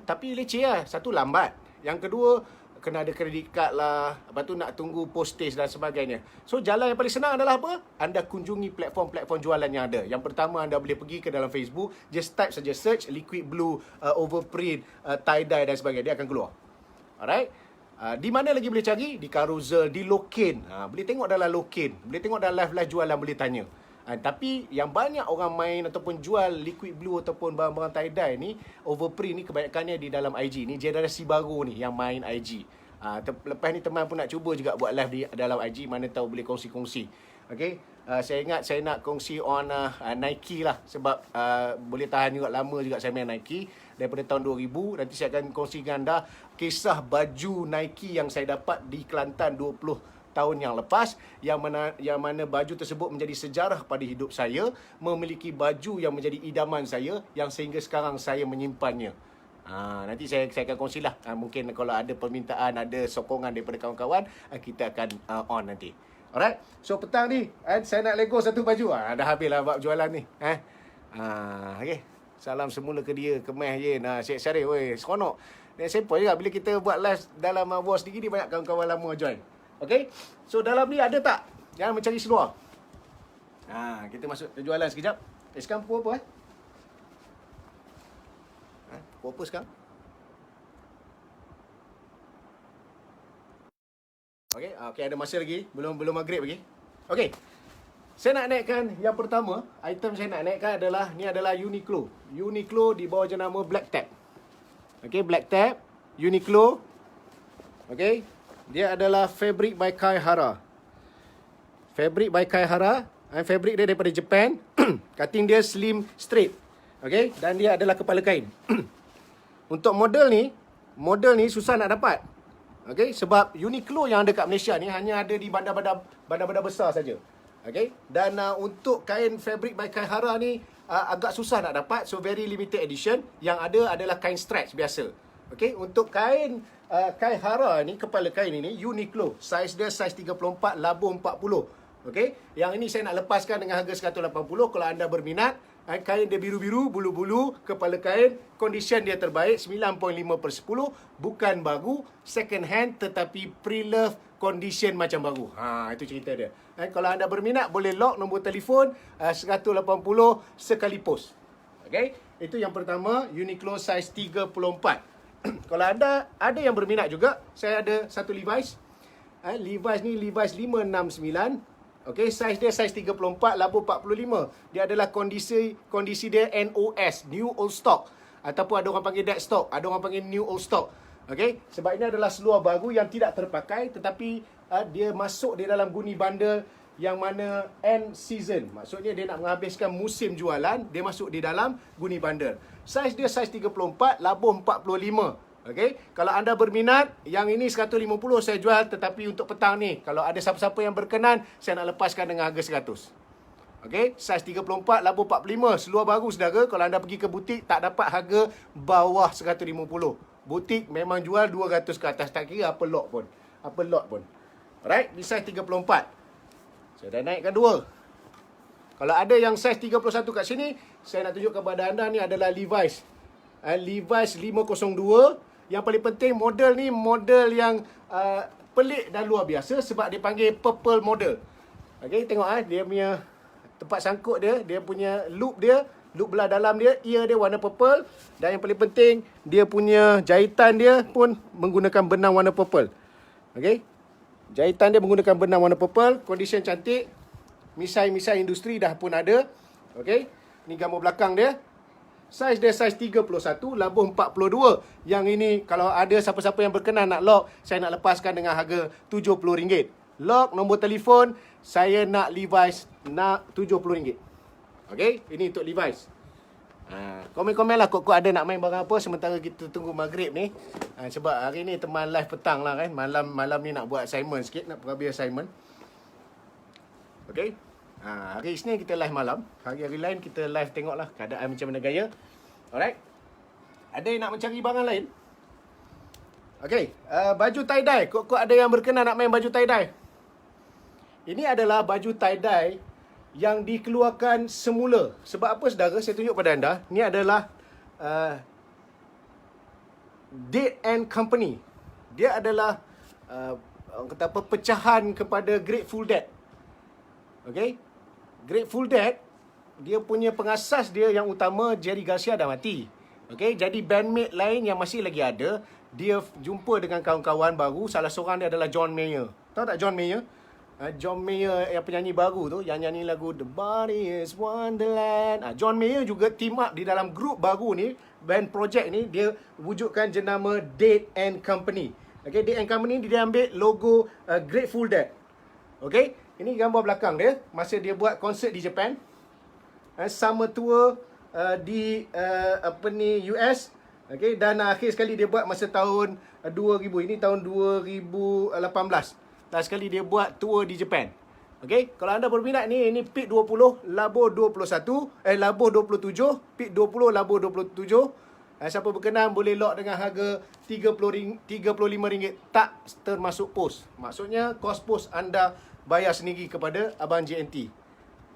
tapi leceh lah. Satu, lambat. Yang kedua, kena ada kredit card lah. Lepas tu nak tunggu postage dan sebagainya. So jalan yang paling senang adalah apa? Anda kunjungi platform-platform jualan yang ada. Yang pertama, anda boleh pergi ke dalam Facebook, just type saja search Liquid Blue, overprint, tie-dye dan sebagainya. Dia akan keluar. Alright? Di mana lagi boleh cari? Di Carousel, di Lokin. Boleh tengok dalam Lokin. Boleh tengok dalam live-live jualan, boleh tanya. Tapi yang banyak orang main ataupun jual Liquid Blue ataupun barang-barang tie-dye ni, overprint ni kebanyakannya di dalam IG. Ni generasi baru ni yang main IG. Lepas ni teman pun nak cuba juga buat live di dalam IG, mana tahu boleh kongsi-kongsi. Okay, saya ingat saya nak kongsi on Nike lah. Sebab boleh tahan juga, lama juga saya main Nike. Daripada tahun 2000, nanti saya akan kongsi dengan anda kisah baju Nike yang saya dapat di Kelantan 20 tahun yang lepas, yang mana baju tersebut menjadi sejarah pada hidup saya, memiliki baju yang menjadi idaman saya, yang sehingga sekarang saya menyimpannya. Nanti saya akan kongsilah. Mungkin kalau ada permintaan, ada sokongan daripada kawan-kawan, kita akan on nanti. Alright. So petang ni saya nak lego satu baju. Dah habislah bab jualan ni. Okay. Salam semula ke dia, kemeh je. Syed Syarif, seronok. Dan simple juga bila kita buat live dalam war sendiri, dia banyak kawan-kawan lama join. Okay. So dalam ni ada tak? Jangan mencari seluar. Kita masuk jualan sekejap. Sekarang pukul apa? Pukul apa sekarang? Okay, ada masa lagi. Belum maghrib lagi. Okay. Saya nak naikkan yang pertama, item saya nak naikkan adalah, ni adalah Uniqlo. Uniqlo di bawah jenama Black Tab. Okay, Black Tab, Uniqlo. Okay, dia adalah fabric by Kai Hara. Fabric by Kai Hara. Fabric dia daripada Japan. Cutting dia slim straight. Okay, dan dia adalah kepala kain. Untuk model ni susah nak dapat. Okay, sebab Uniqlo yang ada kat Malaysia ni hanya ada di bandar-bandar besar saja. Okay, dan untuk kain fabric by Kai Hara ni agak susah nak dapat, so very limited edition. Yang ada adalah kain stretch biasa. Okay, untuk kain Kai Hara ni, kepala kain ini Uniqlo, size dia size 34, labuh 40. Okay, yang ini saya nak lepaskan dengan harga 180. Kalau anda berminat, kain dia biru-biru, bulu-bulu, kepala kain, condition dia terbaik, 9.5/10, bukan baru, second hand tetapi pre-love condition macam baru. Itu cerita dia. Kalau anda berminat, boleh lock nombor telefon 180 sekali post. Okay, itu yang pertama, Uniqlo size 34. Kalau anda ada yang berminat juga, saya ada satu Levi's. Levi's ni Levi's 569. Okay, size dia size 34, labuh 45. Dia adalah kondisi dia NOS, New Old Stock. Ataupun ada orang panggil dead stock, ada orang panggil New Old Stock. Okay, sebab ini adalah seluar baru yang tidak terpakai, tetapi dia masuk di dalam guni bundle yang mana end season. Maksudnya dia nak menghabiskan musim jualan, dia masuk di dalam guni bundle. Size dia size 34, labuh 45. Okay, kalau anda berminat, yang ini 150 saya jual, tetapi untuk petang ni, kalau ada siapa-siapa yang berkenan, saya nak lepaskan dengan harga 100. Okay, size 34, labuh 45, seluar baru saudara. Kalau anda pergi ke butik, tak dapat harga bawah 150. Butik memang jual 200 ke atas, tak kira apa lot pun. Alright, di size 34. Saya dah naikkan 2. Kalau ada yang size 31 kat sini, saya nak tunjuk kepada anda, ni adalah Levi's. Levi's 502. Yang paling penting, model ni model yang pelik dan luar biasa sebab dia panggil purple model. Okay, tengok dia punya tempat sangkut dia, dia punya loop belah dalam dia, ear dia warna purple. Dan yang paling penting, dia punya jahitan dia pun menggunakan benang warna purple. Okay, jahitan dia menggunakan benang warna purple, condition cantik. Misai-misai industri dah pun ada. Okay, ni gambar belakang dia. Size dia size 31, labuh 42. Yang ini kalau ada siapa-siapa yang berkenan nak lock, saya nak lepaskan dengan harga RM70. Lock nombor telefon, saya nak Levi's, nak RM70. Okay, ini untuk Levi's. Komen-komen lah kok ada nak main barang apa sementara kita tunggu maghrib ni. Sebab hari ni teman live petang lah kan. Malam ni nak buat assignment sikit, nak perhabis assignment. Okay. Hari Isnin kita live malam. Hari-hari lain kita live tengoklah keadaan macam mana gaya. Alright. Ada yang nak mencari barang lain? Okay, baju tie-dye. Kok ada yang berkenan nak main baju tie-dye? Ini adalah baju tie-dye yang dikeluarkan semula. Sebab apa saudara? Saya tunjuk pada anda. Ini adalah Date and Company. Dia adalah orang kata apa, pecahan kepada Grateful Dead. Okay, Grateful Dead, dia punya pengasas dia yang utama, Jerry Garcia, dah mati. Okay, jadi bandmate lain yang masih lagi ada, dia jumpa dengan kawan-kawan baru. Salah seorang dia adalah John Mayer. Tahu tak John Mayer? John Mayer yang penyanyi baru tu, yang nyanyi lagu The Body is Wonderland. John Mayer juga team up di dalam grup baru ni, band project ni, dia wujudkan jenama Date and Company. Okay, Date and Company dia ambil logo Grateful Dead. Okay, ini gambar belakang dia masa dia buat konsert di Japan. Summer tour di US. Okay, dan akhir sekali dia buat masa tahun 2000. Ini tahun 2018. last kali dia buat tour di Japan. Okey, kalau anda berminat ni, ini PIK 20, Labo 21, Labo 27, PIK 20, Labo 27. Siapa berkenan boleh lock dengan harga RM35 tak termasuk pos. Maksudnya kos pos anda bayar sendiri kepada abang JNT.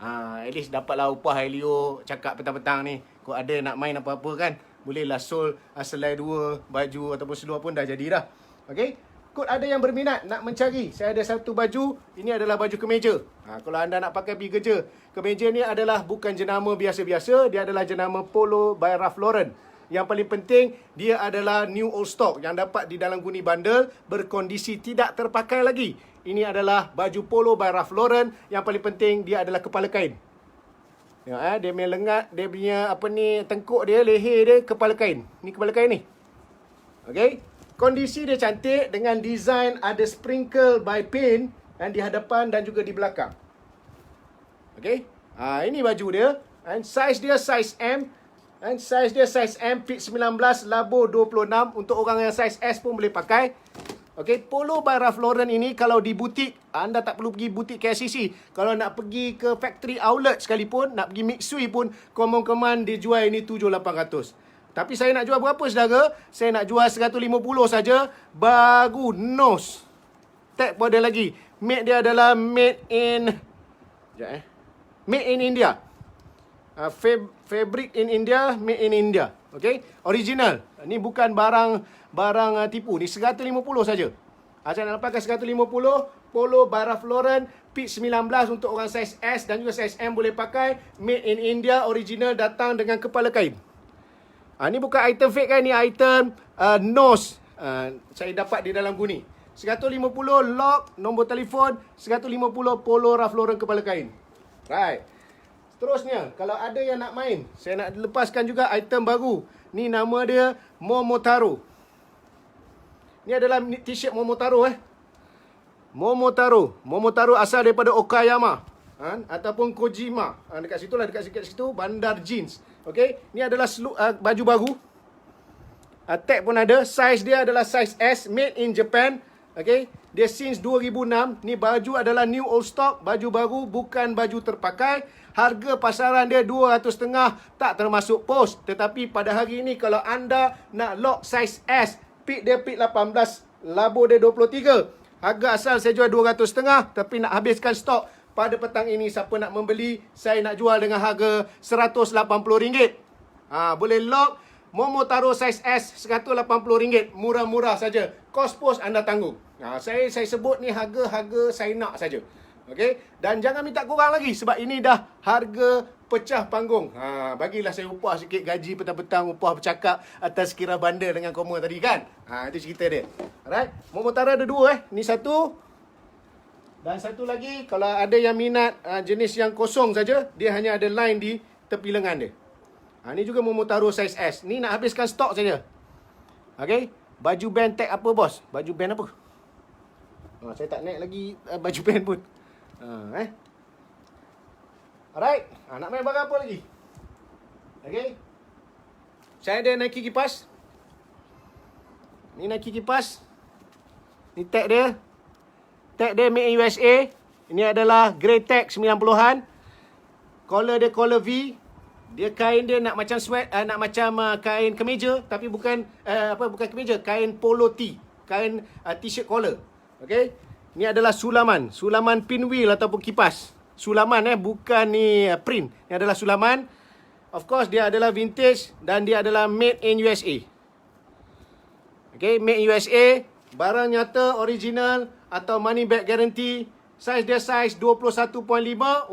At least dapatlah upah Helio cakap petang-petang ni. Kau ada nak main apa-apa kan, bolehlah sol selai 2 baju ataupun seluar pun dah jadi dah. Okey. Kod ada yang berminat nak mencari, saya ada satu baju, ini adalah baju kemeja. Kalau anda nak pakai pergi kerja, kemeja ni adalah bukan jenama biasa-biasa, dia adalah jenama Polo by Ralph Lauren. Yang paling penting, dia adalah new old stock yang dapat di dalam guni bundle, berkondisi tidak terpakai lagi. Ini adalah baju Polo by Ralph Lauren, yang paling penting dia adalah kepala kain. Tengok dia punya lengat, dia punya tengkuk dia, leher dia, kepala kain. Ni kepala kain ni. Okey. Kondisi dia cantik dengan design ada sprinkle by paint dan di hadapan dan juga di belakang. Okey. Ini baju dia. And size dia size M. And size dia size M, PIK 19, Labo 26. Untuk orang yang size S pun boleh pakai. Okey, Polo by Ralph Lauren ini kalau di butik, anda tak perlu pergi butik KLCC. Kalau nak pergi ke factory outlet sekalipun, nak pergi Mitsui pun, common dia jual ini 7,800. Tapi saya nak jual berapa saudara? Saya nak jual 150 saja. Baru nose. Tag pun ada lagi. Made dia adalah made in made in India. Fabric in India, made in India. Okay? Original. Ni bukan barang tipu. Ni 150 saja. Saya nak lepaskan 150. Polo by Ralph Lauren, PIK 19 untuk orang size S dan juga size M boleh pakai. Made in India, original, datang dengan kepala kain. Ni bukan item fake kan, ni item nose. Saya dapat di dalam guni. 150 lock, nombor telefon, 150 Polo Ralph Lauren kepala kain. Right. Seterusnya, kalau ada yang nak main, saya nak lepaskan juga item baru. Ni nama dia Momotaro. Ni adalah t-shirt Momotaro Momotaro asal daripada Okayama. Ataupun Kojima. Dekat situ lah, dekat situ Bandar Jeans. Okey, ni adalah baju baru. Tag pun ada. Size dia adalah size S, made in Japan. Okey, dia since 2006. Ni baju adalah new old stock, baju baru, bukan baju terpakai. Harga pasaran dia 200.5, tak termasuk pos. Tetapi pada hari ini kalau anda nak lock size S, PIK dia PIK 18, Labo dia 23. Harga asal saya jual 200.5, tapi nak habiskan stok. Pada petang ini siapa nak membeli, saya nak jual dengan harga RM180. Boleh lock Momotaro size S RM180. Murah-murah saja. Kos pos anda tanggung. Saya sebut ni harga saya nak saja. Okey, dan jangan minta kurang lagi sebab ini dah harga pecah panggung. Bagilah saya upah sikit gaji petang-petang, upah bercakap atas kira bandar dengan koma tadi kan. Itu cerita dia. Alright, Momotaro ada 2 Ni satu. Dan satu lagi, kalau ada yang minat jenis yang kosong saja, dia hanya ada line di tepi lengan dia. Ni juga Momotaro size S. Ni nak habiskan stok saja. Okey, baju band tag apa bos? Baju band apa? Saya tak naik lagi baju band pun. Alright, nak main barang apa lagi? Okey. Saya ada Nike kipas. Ni Nike kipas. Ni tag dia. Tag dia made in USA. Ini adalah grey tag 90-an. Collar dia collar V. Dia kain dia nak macam sweat, nak macam kain kemeja tapi bukan bukan kemeja, kain polo tee, kain t-shirt collar. Okey. Ini adalah sulaman pinwheel ataupun kipas. Sulaman bukan ni print. Ini adalah sulaman. Of course dia adalah vintage dan dia adalah made in USA. Okey, made in USA, barang nyata original atau money back guarantee. Size dia size 21.5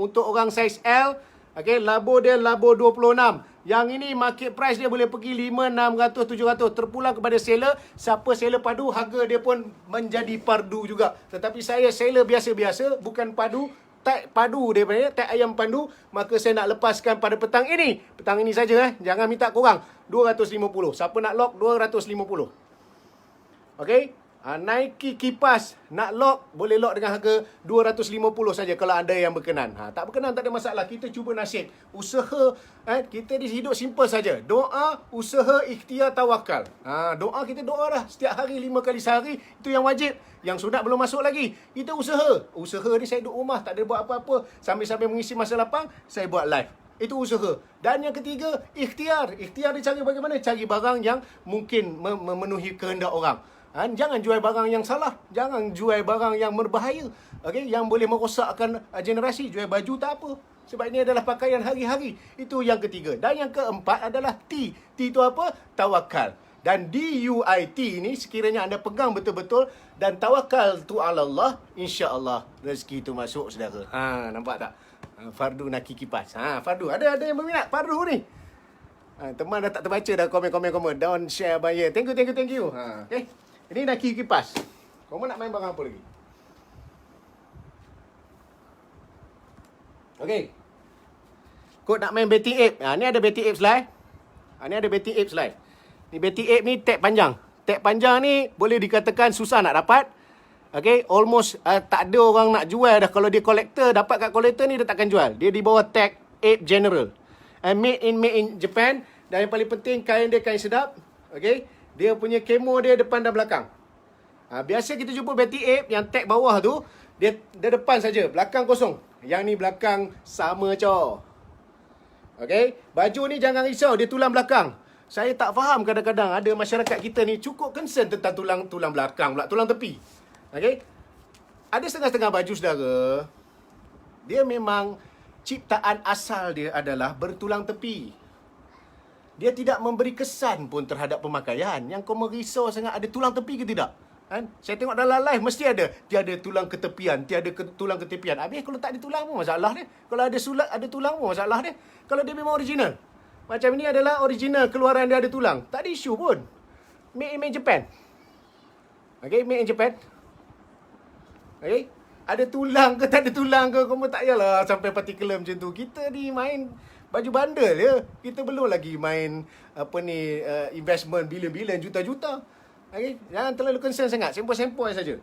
untuk orang size L. Okey, Labo dia Labo 26. Yang ini market price dia boleh pergi 5, 600, 700. Terpulang kepada seller. Siapa seller padu, harga dia pun menjadi pardu juga. Tetapi saya seller biasa-biasa, bukan padu. Tag padu daripada tag ayam pandu. Maka saya nak lepaskan pada petang ini. Petang ini saja Jangan minta kurang. 250. Siapa nak lock 250. Okey. Nike kipas nak lock, boleh lock dengan harga 250 saja kalau anda yang berkenan. Tak berkenan tak ada masalah. Kita cuba nasib. Usaha, kita di hidup simple saja. Doa, usaha, ikhtiar, tawakal. Doa kita doa dah setiap hari 5 kali sehari. Itu yang wajib. Yang sunat belum masuk lagi. Kita usaha. Usaha ni saya duduk rumah tak ada buat apa-apa. Sambil-sambil mengisi masa lapang, saya buat live. Itu usaha. Dan yang ketiga, ikhtiar. Ikhtiar dia cari bagaimana? Cari barang yang mungkin memenuhi kehendak orang. Jangan jual barang yang salah. Jangan jual barang yang berbahaya. Okay? Yang boleh merosakkan generasi. Jual baju tak apa. Sebab ini adalah pakaian hari-hari. Itu yang ketiga. Dan yang keempat adalah T. T itu apa? Tawakal. Dan DUIT ni sekiranya anda pegang betul-betul dan tawakal tu ala Allah, insya-Allah rezeki tu masuk, saudara. Nampak tak? Fardu nak kipas. Fardu. Ada yang berminat Fardu ni. Teman dah tak terbaca dah komen. Don't share buyer. Thank you. Okay. Ini Nike kipas. Kau nak main barang apa lagi? Okey. Kau nak main betting ape. Ni ada betting ape slide. Ni ada betting ape slide. Ni betting ape ni tag panjang. Tag panjang ni boleh dikatakan susah nak dapat. Okey, almost tak ada orang nak jual dah. Kalau dia collector, dapat kat collector ni dia takkan jual. Dia di bawah tag Ape General. Made in Japan. Dan yang paling penting, kain dia kain sedap. Okey. Dia punya kemo dia depan dan belakang. Biasa kita jumpa betting ape yang tag bawah tu, dia depan saja, belakang kosong. Yang ni belakang sama cow. Okey, baju ni jangan risau, dia tulang belakang. Saya tak faham kadang-kadang ada masyarakat kita ni cukup concern tentang tulang belakang pula, tulang tepi. Okey. Ada setengah-setengah baju saudara, dia memang ciptaan asal dia adalah bertulang tepi. Dia tidak memberi kesan pun terhadap pemakaian. Yang kau merisau sangat ada tulang tepi ke tidak? Saya tengok dalam live mesti ada. Tiada tulang ketepian, tulang ketepian. Habis kalau tak ada tulang pun masalah dia. Kalau ada tulang pun masalah dia. Kalau dia memang original. Macam ini adalah original, keluaran dia ada tulang. Tak ada isu pun. Made in Japan. Okay, made in Japan. Okay. Ada tulang ke tak ada tulang ke, kau pun tak payahlah sampai particular macam tu. Kita ni main baju bandel je. Kita belum lagi main investment bilion-bilion, juta-juta. Okay? Jangan terlalu concern sangat. Sempoi-sempoi saja.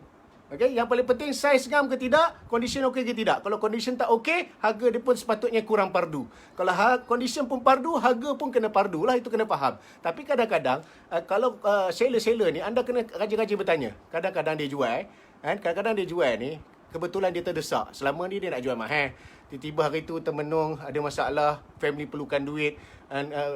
Okay? Yang paling penting, saiz ngam ke tidak, condition okey ke tidak. Kalau condition tak okey, harga dia pun sepatutnya kurang pardu. Kalau condition pun pardu, harga pun kena pardu lah. Itu kena faham. Tapi kadang-kadang, kalau seller-seller ni, anda kena rajin-rajin bertanya. Kadang-kadang dia jual. Kadang-kadang dia jual ni, kebetulan dia terdesak. Selama ni dia nak jual mahal. Tiba-tiba hari tu termenung, ada masalah, family perlukan duit,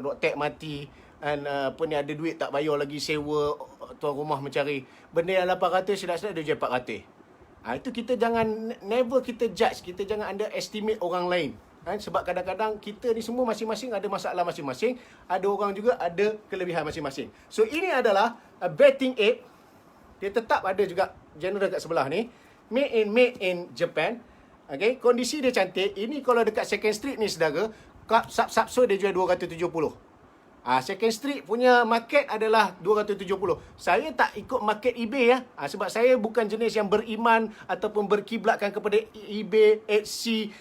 rotek mati, ada duit tak bayar lagi sewa, tuan rumah mencari. Benda yang 800, sedap-sedap dia jual 400. Itu kita jangan, never kita judge, kita jangan underestimate orang lain. Sebab kadang-kadang kita ni semua masing-masing ada masalah masing-masing, ada orang juga ada kelebihan masing-masing. So ini adalah betting ape. Dia tetap ada juga general kat sebelah ni. Made in Japan. Okay, kondisi dia cantik. Ini kalau dekat Second Street ni saudara, Sapso dia jual 270. Second Street punya market adalah 270. Saya tak ikut market eBay ya. Sebab saya bukan jenis yang beriman ataupun berkiblatkan kepada eBay, Etsy,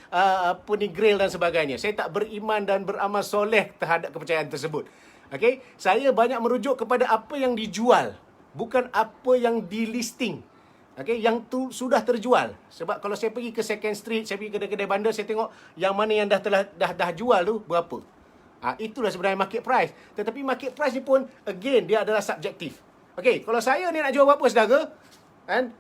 Grail dan sebagainya. Saya tak beriman dan beramal soleh terhadap kepercayaan tersebut. Okay, saya banyak merujuk kepada apa yang dijual, bukan apa yang di listing. Okay, yang tu sudah terjual. Sebab kalau saya pergi ke Second Street, saya pergi ke kedai-kedai bandar, saya tengok yang mana yang dah jual tu berapa. Itulah sebenarnya market price. Tetapi market price ni pun again dia adalah subjektif. Okay, kalau saya ni nak jual berapa saudara?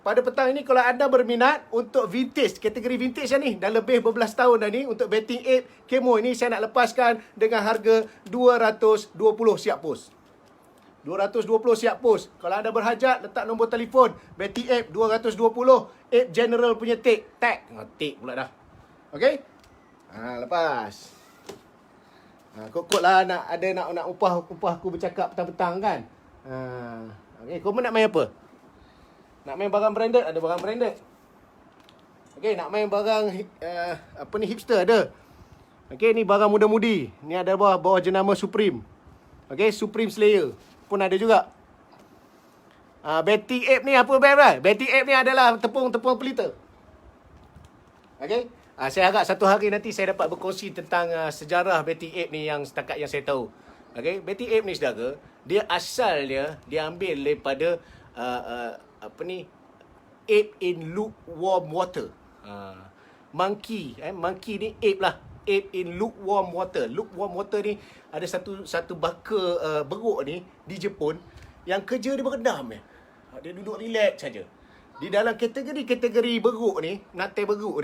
Pada petang ini kalau anda berminat untuk vintage, kategori vintage ni dah lebih berbelas tahun dah ni, untuk betting ape Kemo ini saya nak lepaskan dengan harga 220 siap post. 220 siap post. Kalau anda berhajat, letak nombor telefon. Betting ape 220. Ape General punya tag. Tag pula dah. Okay? Lepas. Kok lah nak upah aku bercakap petang-petang kan. Okay, kau nak main apa? Nak main barang branded? Ada barang branded. Okay, nak main barang hipster ada. Okay, ni barang muda-mudi. Ni ada bawah jenama Supreme. Okay, Supreme Slayer pun ada juga. Betting ape ni apa bang? Betting ape ni adalah tepung pelita. Okay. Saya harap satu hari nanti saya dapat berkongsi tentang sejarah betting ape ni yang setakat yang saya tahu. Okay. Betting ape ni saudara, dia ambil daripada apa ni, ape in lukewarm water. Monkey ni ape lah. Ape in lukewarm water. Lukewarm water ni ada satu baka beruk ni di Jepun yang kerja dia berendam ya. Dia duduk relax saja. Di dalam kategori beruk ni, natai beruk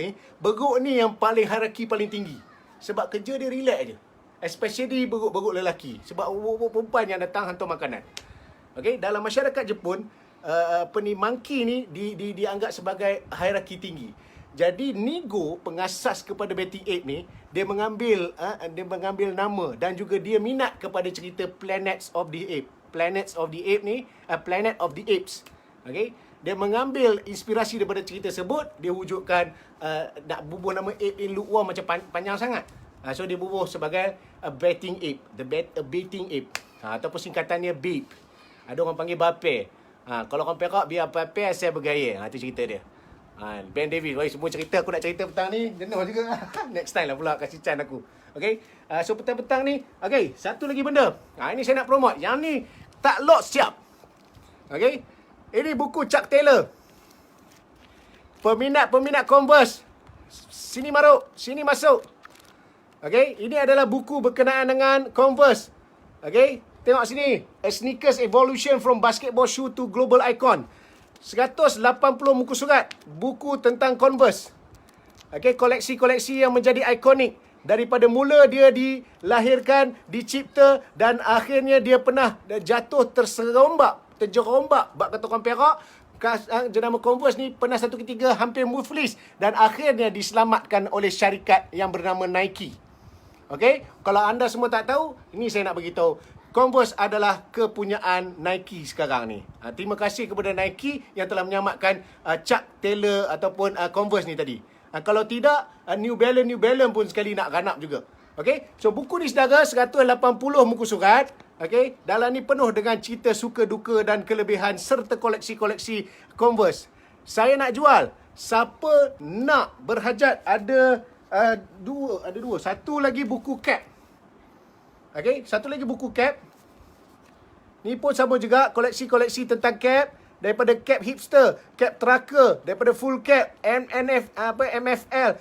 ni yang paling hierarki paling tinggi. Sebab kerja dia relax je. Especially beruk-beruk lelaki. Sebab perempuan yang datang hantar makanan. Okay, dalam masyarakat Jepun, monkey ni dianggap sebagai hierarki tinggi. Jadi Nigo, pengasas kepada Betting Ape ni, dia mengambil nama dan juga dia minat kepada cerita Planets of the Ape. Planets of the Ape ni, Planet of the Apes. Okay, dia mengambil inspirasi daripada cerita tersebut, dia wujudkan nak bubuh nama Ape in lukewarm macam panjang sangat. So dia bubuh sebagai Betting Ape, a Betting Ape, ataupun singkatannya BAPE. Ada orang panggil Bape. Kalau orang perak, biar Bape asal bergaya. Itu cerita dia. Ben David, semua cerita aku nak cerita petang ni jenuh juga. Next time lah pula kasih chance aku. Okay, so petang-petang ni, okay, satu lagi benda. Ini saya nak promote. Yang ni tak lock siap. Okay, ini buku Chuck Taylor. Peminat Converse, sini masuk. Okay, ini adalah buku berkenaan dengan Converse. Okay, tengok sini. A Sneakers Evolution from Basketball Shoe to Global Icon. 180 muka surat. Buku tentang Converse. Okay, koleksi-koleksi yang menjadi ikonik. Daripada mula dia dilahirkan, dicipta dan akhirnya dia pernah jatuh terjerombak. Bak kata orang Perak, jenama Converse ni pernah satu ketika hampir muflis dan akhirnya diselamatkan oleh syarikat yang bernama Nike. Okay, kalau anda semua tak tahu, ini saya nak beritahu. Converse adalah kepunyaan Nike sekarang ni. Terima kasih kepada Nike yang telah menyelamatkan Chuck Taylor ataupun Converse ni tadi. Kalau tidak, New Balance pun sekali nak ganap juga. Okay, so buku ni saudara 180 muka surat. Okay, dalam ni penuh dengan cerita suka duka dan kelebihan serta koleksi-koleksi Converse. Saya nak jual. Siapa nak berhajat ada dua. Satu lagi buku cap. Okay, satu lagi buku cap. Ni pun sama juga, koleksi-koleksi tentang cap. Daripada cap hipster, cap tracker, daripada full cap, MFL,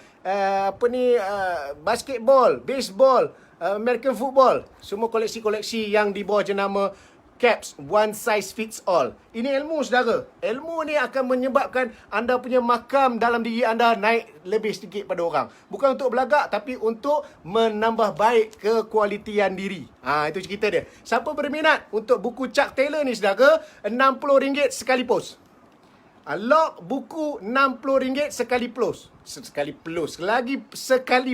basketball, baseball, American football. Semua koleksi-koleksi yang di bawah jenama caps, one size fits all. Ini ilmu saudara. Ilmu ni akan menyebabkan anda punya makam dalam diri anda naik lebih sedikit pada orang. Bukan untuk belagak, tapi untuk menambah baik kekualitian diri. Itu cerita dia. Siapa berminat untuk buku Chuck Taylor ni saudara, RM60 sekali post. Lock buku RM60 sekali post. Sekali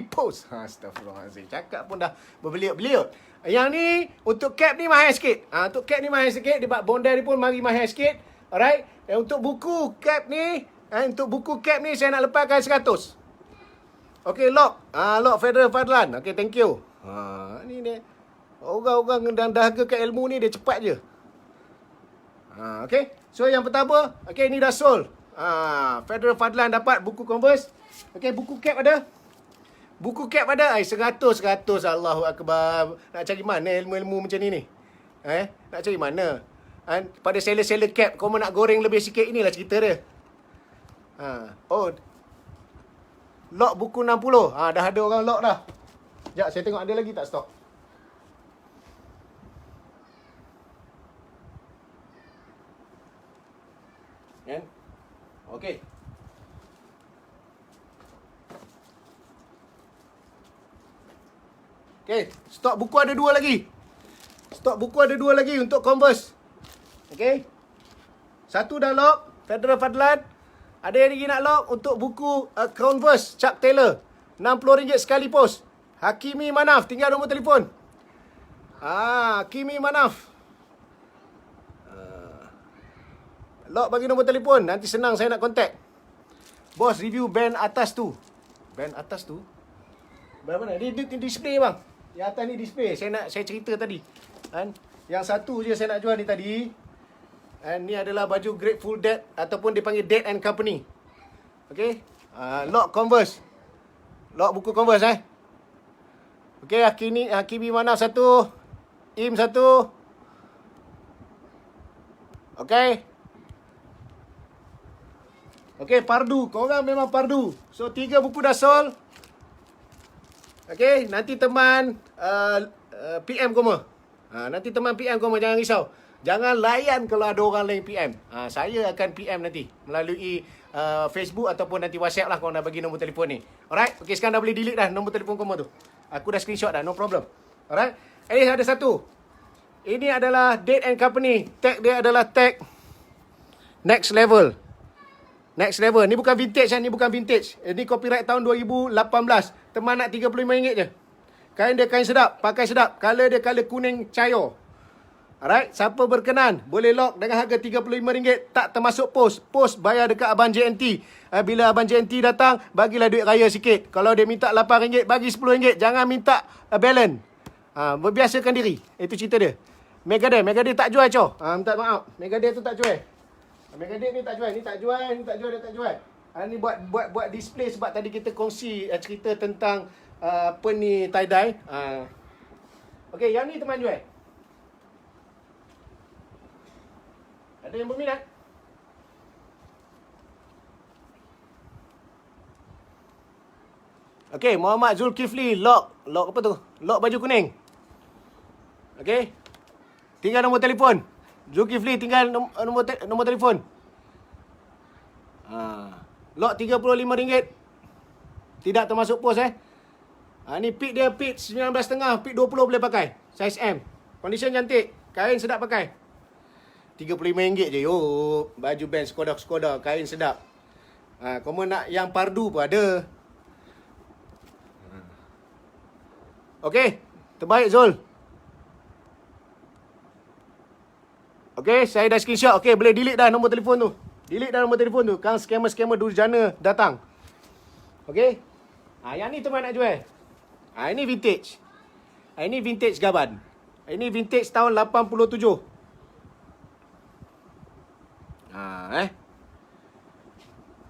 post. Astagfirullahaladzim. Cakap pun dah berbeliut-beliut. Yang ni, untuk cap ni mahal sikit. Untuk cap ni mahal sikit. Dia bondai ni pun mari mahal sikit. Alright. Untuk buku cap ni, saya nak lepaskan 100. Okay, lock. Lock Federal Fadlan. Okay, thank you. Ni dia. Orang-orang yang dahagakan ilmu ni, dia cepat je. Okay. So, yang pertama, okay, ni dah sold. Federal Fadlan dapat buku Converse. Okay, buku cap ada. 100. Allahu Akbar. Nak cari mana ilmu-ilmu macam ni? Nak cari mana? Pada seller-seller cap, kau nak goreng lebih sikit, inilah cerita dia. Lock buku 60. Dah ada orang lock dah. Sekejap, saya tengok ada lagi tak stok. Kan? Okey. Okay, stok buku ada 2 lagi. Untuk Converse. Okay. Satu dah lock, Federal Fadlan. Ada yang lagi nak lock untuk buku Converse Chuck Taylor. RM60 sekali post. Hakimi Manaf, tinggal nombor telefon. Hakimi Manaf. Lock bagi nombor telefon, nanti senang saya nak contact. Bos review band atas tu. Band mana? Dia display bang. Yang atas ni display. Saya cerita tadi. Yang satu je saya nak jual ni tadi. Ni adalah baju Grateful Dead ataupun dipanggil Dead and Company. Okay. Lock Converse. Lock buku Converse Okay, Hakimi mana satu. Im satu. Okay. Okey, pardu. Korang memang pardu. So, 3 buku dah sold. Okey, nanti teman PM koma. Nanti teman PM koma, jangan risau. Jangan layan kalau ada orang lain PM. Saya akan PM nanti melalui Facebook ataupun nanti WhatsApp lah kalau dah bagi nombor telefon ni. Alright, okey, sekarang dah boleh delete dah nombor telefon koma tu. Aku dah screenshot dah, no problem. Alright, ada satu. Ini adalah date and company. Tag dia adalah tag next level. Next level. Ni bukan vintage kan? Ni bukan vintage. Ini copyright tahun 2018. Teman nak RM35 je. Kain dia kain sedap. Pakai sedap. Color dia color kuning cair. Alright. Siapa berkenan, boleh lock dengan harga RM35. Tak termasuk post. Post bayar dekat Abang JNT. Bila Abang JNT datang, bagilah duit raya sikit. Kalau dia minta RM8, bagi RM10. Jangan minta balance. Berbiasakan diri. Itu cerita dia. Megadeth tak jual, cow. Minta maaf. Megadeth tu tak jual. Megadeth ni tak jual, ni tak jual, ni tak jual, dia tak jual. Ni buat display sebab tadi kita kongsi cerita tentang apa ni tie-dye. Okey, yang ni teman jual. Ada yang berminat? Okey, Muhammad Zulkifli lock apa tu? Lock baju kuning. Okey. Tinggal nombor telefon. Zulkifli tinggal nombor telefon. Lot RM35. Tidak termasuk pos ni pit dia pit 19.5, pit 20 boleh pakai. Saiz M. Condition cantik, kain sedap pakai. RM35 je. Yo, baju band Skoda, kain sedap. Kamu nak yang pardu pun ada. Okey, terbaik Zul. Okey, saya dah screenshot. Okey, boleh delete dah nombor telefon tu. Delete dah nombor telefon tu. Kan scammer-scammer durjana datang. Okey. Yang ni teman nak jual. Ini vintage. Ini vintage Gaban. Ini vintage tahun 87.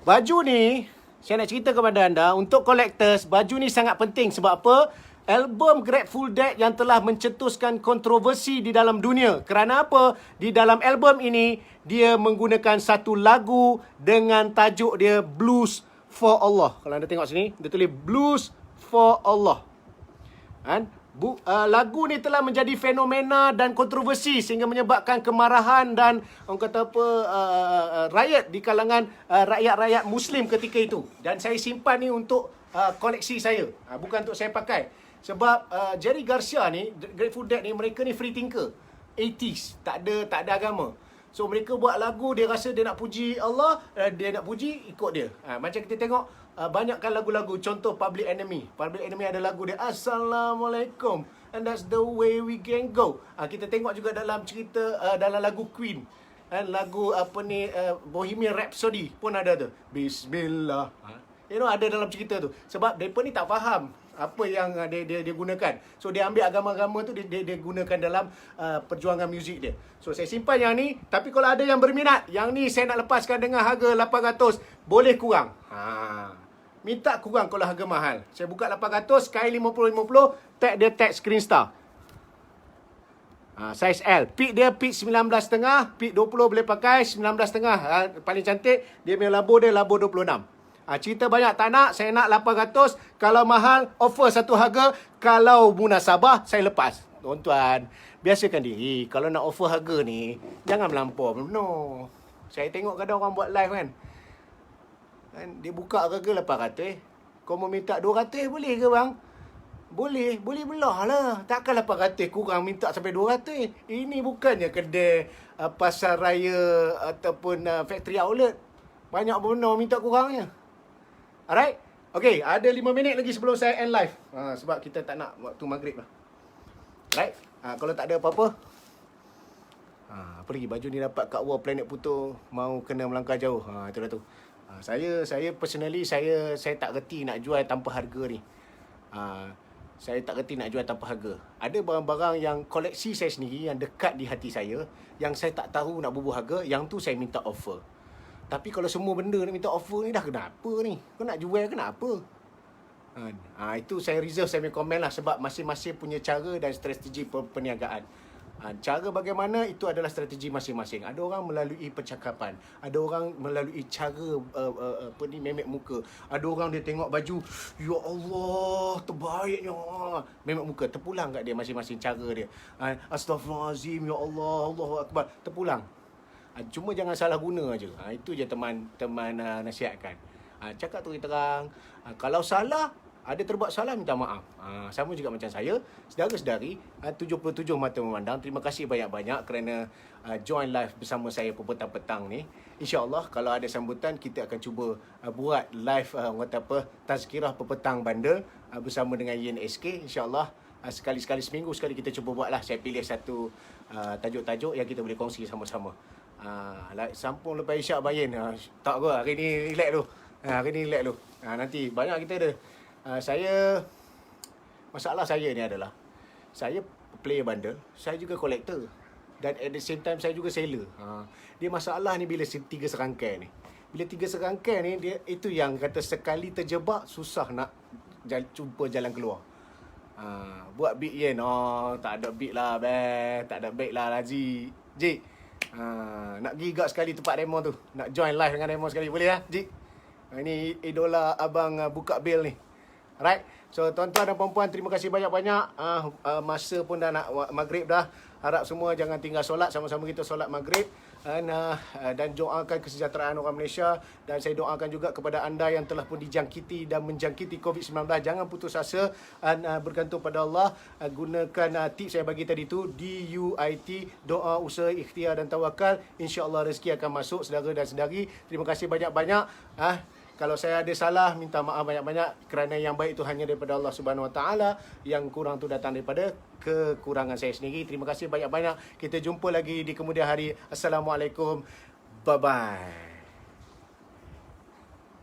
Baju ni, saya nak cerita kepada anda, untuk collectors, baju ni sangat penting. Sebab apa? Album Grateful Dead yang telah mencetuskan kontroversi di dalam dunia. Kerana apa? Di dalam album ini, dia menggunakan satu lagu dengan tajuk dia Blues for Allah. Kalau anda tengok sini, dia tulis Blues for Allah. Lagu ni telah menjadi fenomena dan kontroversi sehingga menyebabkan kemarahan dan orang kata apa, riot di kalangan rakyat-rakyat Muslim ketika itu. Dan saya simpan ni untuk koleksi saya. Bukan untuk saya pakai. Sebab Jerry Garcia ni, Grateful Dead ni, mereka ni free thinker. 80s, tak ada agama. So mereka buat lagu, dia rasa dia nak puji Allah, dia nak puji, ikut dia. Macam kita tengok banyakkan lagu-lagu, contoh Public Enemy. Public Enemy ada lagu dia Assalamualaikum and that's the way we can go. Kita tengok juga dalam cerita dalam lagu Queen. Lagu apa ni, Bohemian Rhapsody pun ada tu. Bismillah. Ada dalam cerita tu. Sebab mereka ni tak faham apa yang dia gunakan. So dia ambil agama-agama tu, dia gunakan dalam perjuangan muzik dia. So saya simpan yang ni. Tapi kalau ada yang berminat, yang ni saya nak lepaskan dengan harga 800, boleh kurang. Minta kurang kalau harga mahal. Saya buka 800, kain 50-50, tag dia tag Screen Star. Saiz L. Pit dia pit 19.5, pit 20 boleh pakai, 19.5 paling cantik. Dia punya labo dia labo 26. Cerita banyak tak nak, saya nak 800. Kalau mahal, offer satu harga. Kalau munasabah, saya lepas. Tuan-tuan, biasakan diri. Kalau nak offer harga ni, jangan melampau. No. Saya tengok kadang orang buat live kan. Dia buka harga 800. Kau mau minta 200, boleh ke bang? Boleh belah lah. Takkan 800 kurang minta sampai 200. Ini bukannya kedai pasar raya ataupun factory outlet. Banyak benar minta kurangnya. Alright? Okay, ada 5 minit lagi sebelum saya end live. Sebab kita tak nak waktu maghrib lah. Alright? Kalau tak ada apa-apa. Apa lagi? Baju ni dapat kat War Planet Puto. Mau kena melangkah jauh. Itu dah tu. Saya personally, saya tak reti nak jual tanpa harga ni. Saya tak reti nak jual tanpa harga. Ada barang-barang yang koleksi saya sendiri, yang dekat di hati saya, yang saya tak tahu nak bubuh harga, yang tu saya minta offer. Tapi kalau semua benda nak minta offer ni, dah kenapa ni? Kau nak jual kenapa? Itu saya reserve saya punya komen lah. Sebab masing-masing punya cara dan strategi perniagaan. Cara bagaimana itu adalah strategi masing-masing. Ada orang melalui percakapan, ada orang melalui cara memek muka. Ada orang dia tengok baju, ya Allah, terbaiknya. Memek muka, terpulang kat dia masing-masing cara dia. Astaghfirullahalazim, ya Allah, Allahu akbar, terpulang. Cuma jangan salah guna aja. Itu je teman nasihatkan. Cakap tu terang. Kalau salah, ada terbuat salah, minta maaf. Sama juga macam saya, saudara-saudari 77 mata memandang, terima kasih banyak-banyak kerana join live bersama saya petang-petang ni. InsyaAllah kalau ada sambutan, kita akan cuba buat live tazkirah petang bandel bersama dengan YNSK. InsyaAllah sekali-sekali seminggu sekali kita cuba buat lah. Saya pilih satu tajuk-tajuk yang kita boleh kongsi sama-sama. Sampung lepas isyak bayin. Tak apa, hari ni relax dulu. Hari ni relax dulu. Nanti banyak kita ada. Masalah saya ni adalah saya player bundle, saya juga collector, dan at the same time saya juga seller. Dia masalah ni bila 3 serangkai ni. Bila 3 serangkai ni, dia itu yang kata sekali terjebak susah nak jumpa jalan keluar. Buat big yen, tak ada big lah, tak ada big lah Ji. Nak gigak sekali tempat demo tu, nak join live dengan demo sekali, boleh lah Ji? Ini idola abang buka bil ni. Alright, so tuan-tuan dan puan-puan, terima kasih banyak-banyak. Masa pun dah nak maghrib dah. Harap semua jangan tinggal solat, sama-sama kita solat maghrib. Dan doakan kesejahteraan orang Malaysia. Dan saya doakan juga kepada anda yang telah pun dijangkiti dan menjangkiti COVID-19. Jangan putus asa, bergantung pada Allah. Gunakan tips saya bagi tadi tu, DUIT, doa, usaha, ikhtiar dan tawakal. InsyaAllah rezeki akan masuk, saudara dan saudari. Terima kasih banyak-banyak. Kalau saya ada salah, minta maaf banyak-banyak kerana yang baik itu hanya daripada Allah Subhanahu Wa Taala, yang kurang tu datang daripada kekurangan saya sendiri. Terima kasih banyak-banyak. Kita jumpa lagi di kemudian hari. Assalamualaikum. Bye-bye.